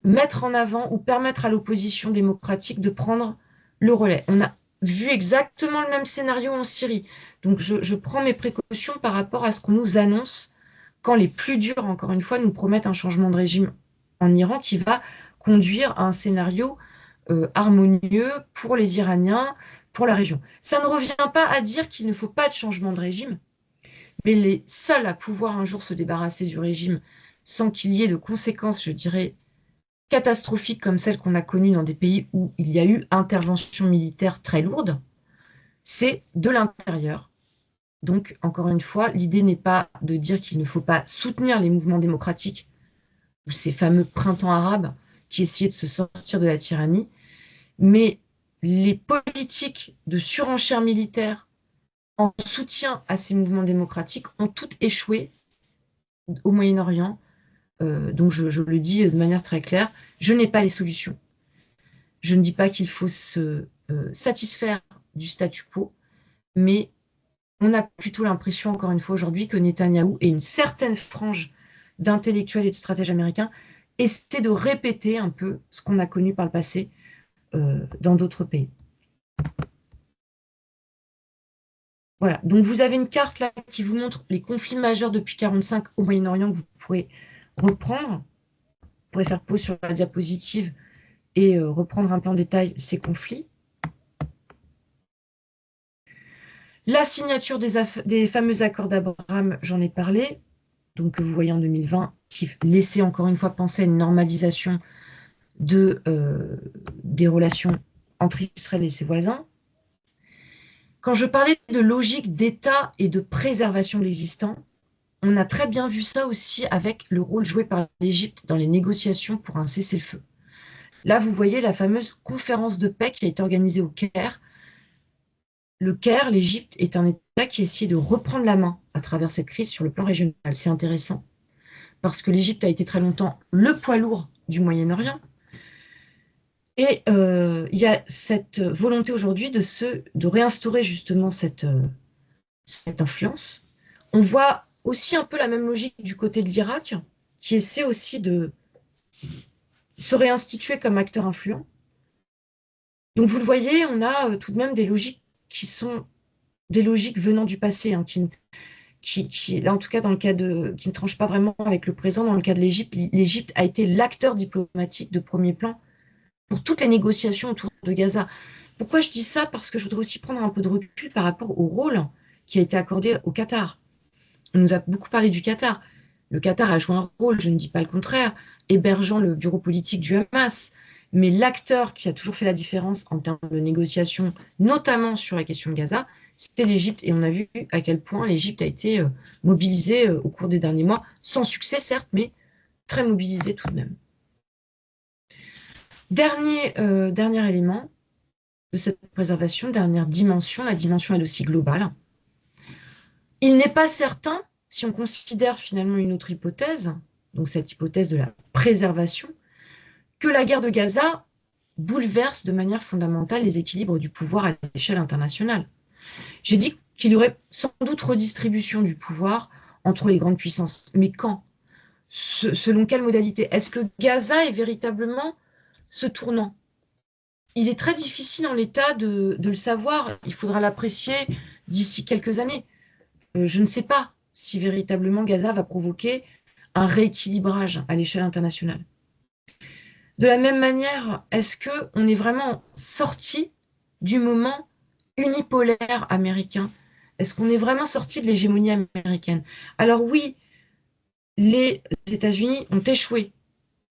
mettre en avant ou permettre à l'opposition démocratique de prendre le relais. On a vu exactement le même scénario en Syrie. Donc je prends mes précautions par rapport à ce qu'on nous annonce quand les plus durs, encore une fois, nous promettent un changement de régime en Iran qui va conduire à un scénario harmonieux pour les Iraniens, pour la région. Ça ne revient pas à dire qu'il ne faut pas de changement de régime, mais les seuls à pouvoir un jour se débarrasser du régime sans qu'il y ait de conséquences, je dirais, catastrophiques comme celles qu'on a connues dans des pays où il y a eu intervention militaire très lourde, c'est de l'intérieur. Donc, encore une fois, l'idée n'est pas de dire qu'il ne faut pas soutenir les mouvements démocratiques ou ces fameux printemps arabes qui essayaient de se sortir de la tyrannie, mais les politiques de surenchère militaire en soutien à ces mouvements démocratiques ont toutes échoué au Moyen-Orient. Donc je le dis de manière très claire, je n'ai pas les solutions. Je ne dis pas qu'il faut se satisfaire du statu quo, mais on a plutôt l'impression, encore une fois aujourd'hui, que Netanyahou et une certaine frange d'intellectuels et de stratèges américains essaient de répéter un peu ce qu'on a connu par le passé dans d'autres pays. Voilà, donc vous avez une carte là qui vous montre les conflits majeurs depuis 1945 au Moyen-Orient que vous pourrez reprendre. Vous pourrez faire pause sur la diapositive et reprendre un peu en détail ces conflits. La signature des fameux accords d'Abraham, j'en ai parlé, donc que vous voyez en 2020, qui laissait encore une fois penser à une normalisation des relations entre Israël et ses voisins. Quand je parlais de logique d'État et de préservation de l'existant, on a très bien vu ça aussi avec le rôle joué par l'Égypte dans les négociations pour un cessez-le-feu. Là, vous voyez la fameuse conférence de paix qui a été organisée au Caire. Le Caire, l'Égypte, est un État qui essaie de reprendre la main à travers cette crise sur le plan régional. C'est intéressant parce que l'Égypte a été très longtemps le poids lourd du Moyen-Orient. Et il y a cette volonté aujourd'hui de réinstaurer justement cette influence. On voit aussi un peu la même logique du côté de l'Irak, qui essaie aussi de se réinstituer comme acteur influent. Donc vous le voyez, on a tout de même des logiques qui sont des logiques venant du passé, hein, là, en tout cas dans le cas qui ne tranchent pas vraiment avec le présent. Dans le cas de l'Égypte, l'Égypte a été l'acteur diplomatique de premier plan pour toutes les négociations autour de Gaza. Pourquoi je dis ça? Parce que je voudrais aussi prendre un peu de recul par rapport au rôle qui a été accordé au Qatar. On nous a beaucoup parlé du Qatar. Le Qatar a joué un rôle, je ne dis pas le contraire, hébergeant le bureau politique du Hamas. Mais l'acteur qui a toujours fait la différence en termes de négociation, notamment sur la question de Gaza, c'était l'Égypte. Et on a vu à quel point l'Égypte a été mobilisée au cours des derniers mois, sans succès certes, mais très mobilisée tout de même. Dernier élément de cette préservation, dernière dimension, la dimension elle aussi globale. Il n'est pas certain, si on considère finalement une autre hypothèse, donc cette hypothèse de la préservation, que la guerre de Gaza bouleverse de manière fondamentale les équilibres du pouvoir à l'échelle internationale. J'ai dit qu'il y aurait sans doute redistribution du pouvoir entre les grandes puissances. Mais quand? Selon quelle modalité? Est-ce que Gaza est véritablement ce tournant? Il est très difficile en l'état de le savoir. Il faudra l'apprécier d'ici quelques années. Je ne sais pas si véritablement Gaza va provoquer un rééquilibrage à l'échelle internationale. De la même manière, est-ce qu'on est vraiment sorti du moment unipolaire américain? Est-ce qu'on est vraiment sorti de l'hégémonie américaine? Alors oui, les États-Unis ont échoué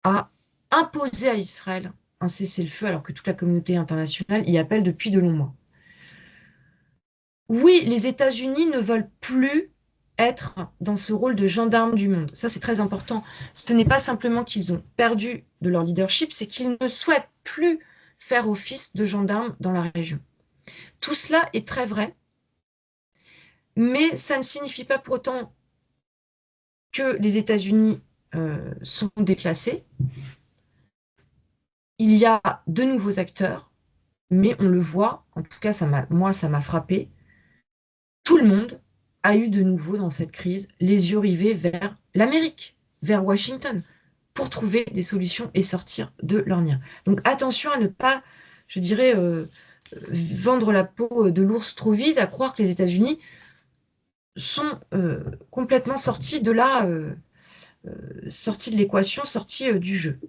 à imposer à Israël un cessez-le-feu alors que toute la communauté internationale y appelle depuis de longs mois. Oui, les États-Unis ne veulent plus être dans ce rôle de gendarme du monde. Ça, c'est très important. Ce n'est pas simplement qu'ils ont perdu de leur leadership, c'est qu'ils ne souhaitent plus faire office de gendarme dans la région. Tout cela est très vrai, mais ça ne signifie pas pour autant que les États-Unis sont déclassés. Il y a de nouveaux acteurs mais on le voit, en tout cas, moi, ça m'a frappé. Tout le monde a eu de nouveau dans cette crise les yeux rivés vers l'Amérique, vers Washington, pour trouver des solutions et sortir de l'ornière. Donc attention à ne pas, je dirais, vendre la peau de l'ours trop vite, à croire que les États-Unis sont complètement sortis de sortis de l'équation, sortis du jeu.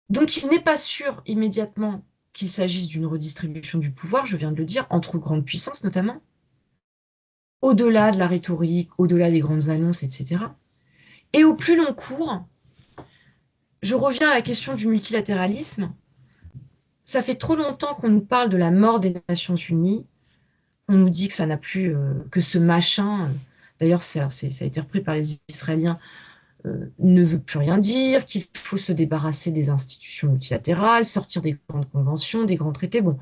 Donc il n'est pas sûr immédiatement qu'il s'agisse d'une redistribution du pouvoir, je viens de le dire, entre grandes puissances notamment, au-delà de la rhétorique, au-delà des grandes annonces, etc. Et au plus long cours, je reviens à la question du multilatéralisme. Ça fait trop longtemps qu'on nous parle de la mort des Nations Unies. On nous dit que ça n'a plus que ce machin. D'ailleurs, ça a été repris par les Israéliens, ne veut plus rien dire, qu'il faut se débarrasser des institutions multilatérales, sortir des grandes conventions, des grands traités. Bon,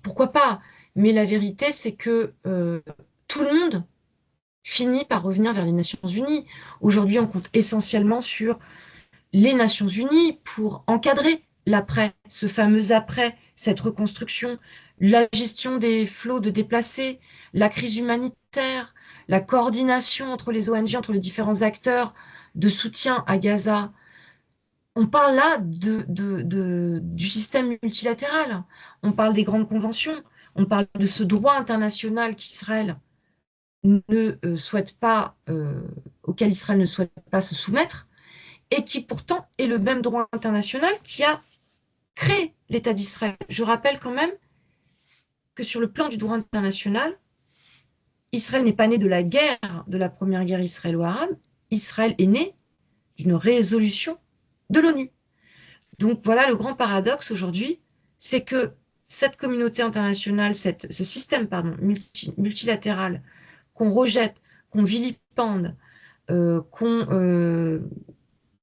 pourquoi pas? Mais la vérité, c'est que tout le monde finit par revenir vers les Nations Unies. Aujourd'hui, on compte essentiellement sur les Nations Unies pour encadrer l'après, ce fameux après, cette reconstruction, la gestion des flots de déplacés, la crise humanitaire, la coordination entre les ONG, entre les différents acteurs de soutien à Gaza. On parle là du système multilatéral, on parle des grandes conventions, on parle de ce droit international qu'Israël ne souhaite pas, auquel Israël ne souhaite pas se soumettre, et qui pourtant est le même droit international qui a créé l'État d'Israël. Je rappelle quand même que sur le plan du droit international, Israël n'est pas né de la guerre, de la première guerre israélo-arabe. Israël est né d'une résolution de l'ONU. Donc voilà le grand paradoxe aujourd'hui, c'est que cette communauté internationale, ce système pardon, multilatéral qu'on rejette, qu'on vilipende, qu'on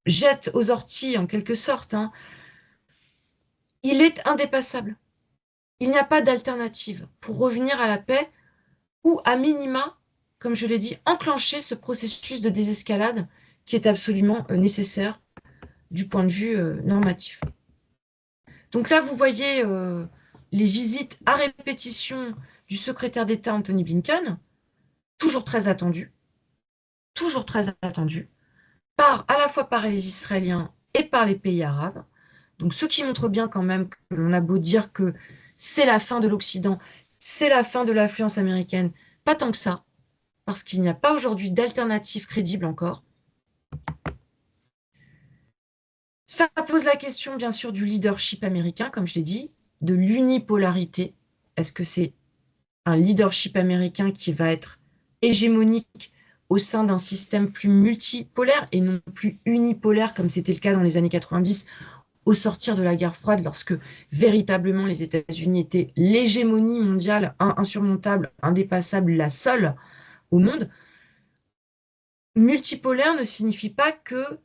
jette aux orties en quelque sorte, hein, il est indépassable. Il n'y a pas d'alternative pour revenir à la paix ou, à minima, comme je l'ai dit, enclencher ce processus de désescalade qui est absolument nécessaire du point de vue normatif. Donc là, vous voyez les visites à répétition du secrétaire d'État Anthony Blinken, toujours très attendu, à la fois par les Israéliens et par les pays arabes. Donc ce qui montre bien quand même que l'on a beau dire que c'est la fin de l'Occident, c'est la fin de l'influence américaine, pas tant que ça, parce qu'il n'y a pas aujourd'hui d'alternative crédible encore. Ça pose la question, bien sûr, du leadership américain, comme je l'ai dit, de l'unipolarité. Est-ce que c'est un leadership américain qui va être hégémonique au sein d'un système plus multipolaire et non plus unipolaire, comme c'était le cas dans les années 90, au sortir de la guerre froide, lorsque véritablement les États-Unis étaient l'hégémonie mondiale insurmontable, indépassable, la seule au monde. Multipolaire ne signifie pas que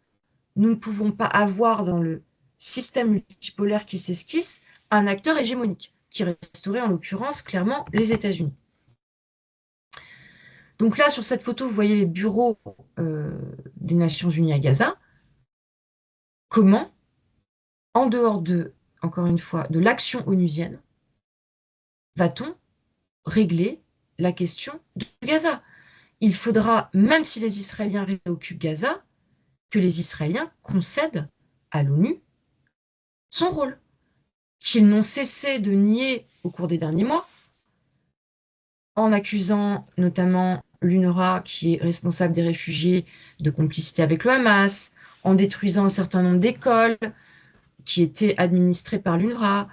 nous ne pouvons pas avoir dans le système multipolaire qui s'esquisse un acteur hégémonique, qui resterait en l'occurrence clairement les États-Unis. Donc là, sur cette photo, vous voyez les bureaux des Nations Unies à Gaza. Comment, en dehors encore une fois, de l'action onusienne, va-t-on régler la question de Gaza? Il faudra, même si les Israéliens réoccupent Gaza, que les Israéliens concèdent à l'ONU son rôle, qu'ils n'ont cessé de nier au cours des derniers mois, en accusant notamment l'UNRWA, qui est responsable des réfugiés, de complicité avec le Hamas, en détruisant un certain nombre d'écoles qui étaient administrées par l'UNRWA.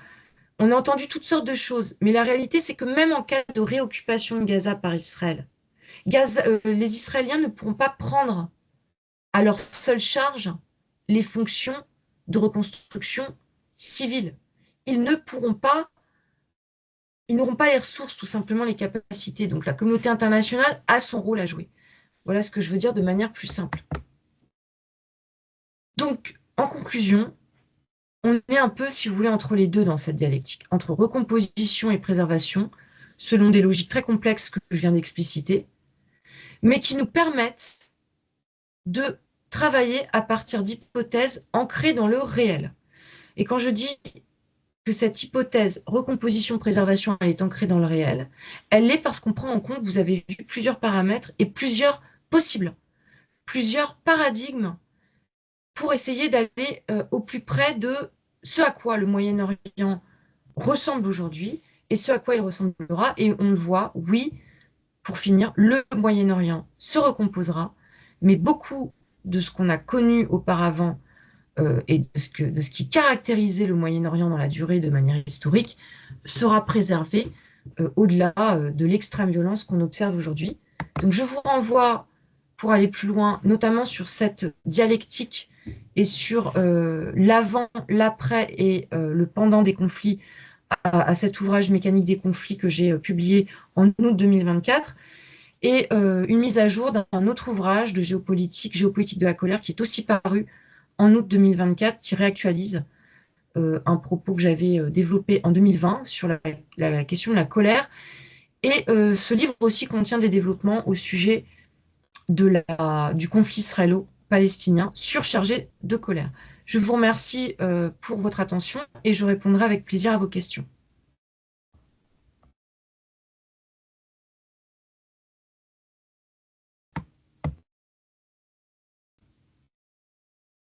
On a entendu toutes sortes de choses, mais la réalité, c'est que même en cas de réoccupation de Gaza par Israël, les Israéliens ne pourront pas prendre à leur seule charge les fonctions de reconstruction civile. Ils ne pourront pas, ils n'auront pas les ressources, tout simplement les capacités. Donc la communauté internationale a son rôle à jouer. Voilà ce que je veux dire de manière plus simple. Donc, en conclusion, on est un peu, si vous voulez, entre les deux dans cette dialectique, entre recomposition et préservation, selon des logiques très complexes que je viens d'expliciter, mais qui nous permettent de travailler à partir d'hypothèses ancrées dans le réel. Et quand je dis que cette hypothèse recomposition-préservation, elle est ancrée dans le réel, elle l'est parce qu'on prend en compte, vous avez vu, plusieurs paramètres et plusieurs possibles, plusieurs paradigmes pour essayer d'aller au plus près de ce à quoi le Moyen-Orient ressemble aujourd'hui et ce à quoi il ressemblera. Et on le voit, oui, pour finir, le Moyen-Orient se recomposera, mais beaucoup de ce qu'on a connu auparavant et de ce qui caractérisait le Moyen-Orient dans la durée de manière historique sera préservé au-delà de l'extrême violence qu'on observe aujourd'hui. Donc je vous renvoie pour aller plus loin, notamment sur cette dialectique et sur l'avant, l'après et le pendant des conflits à cet ouvrage Mécanique des conflits que j'ai publié en août 2024 et une mise à jour d'un autre ouvrage de géopolitique de la colère, qui est aussi paru en août 2024, qui réactualise un propos que j'avais développé en 2020 sur la question de la colère. Et ce livre aussi contient des développements au sujet du conflit israélo-palestinien, surchargé de colère. Je vous remercie pour votre attention et je répondrai avec plaisir à vos questions.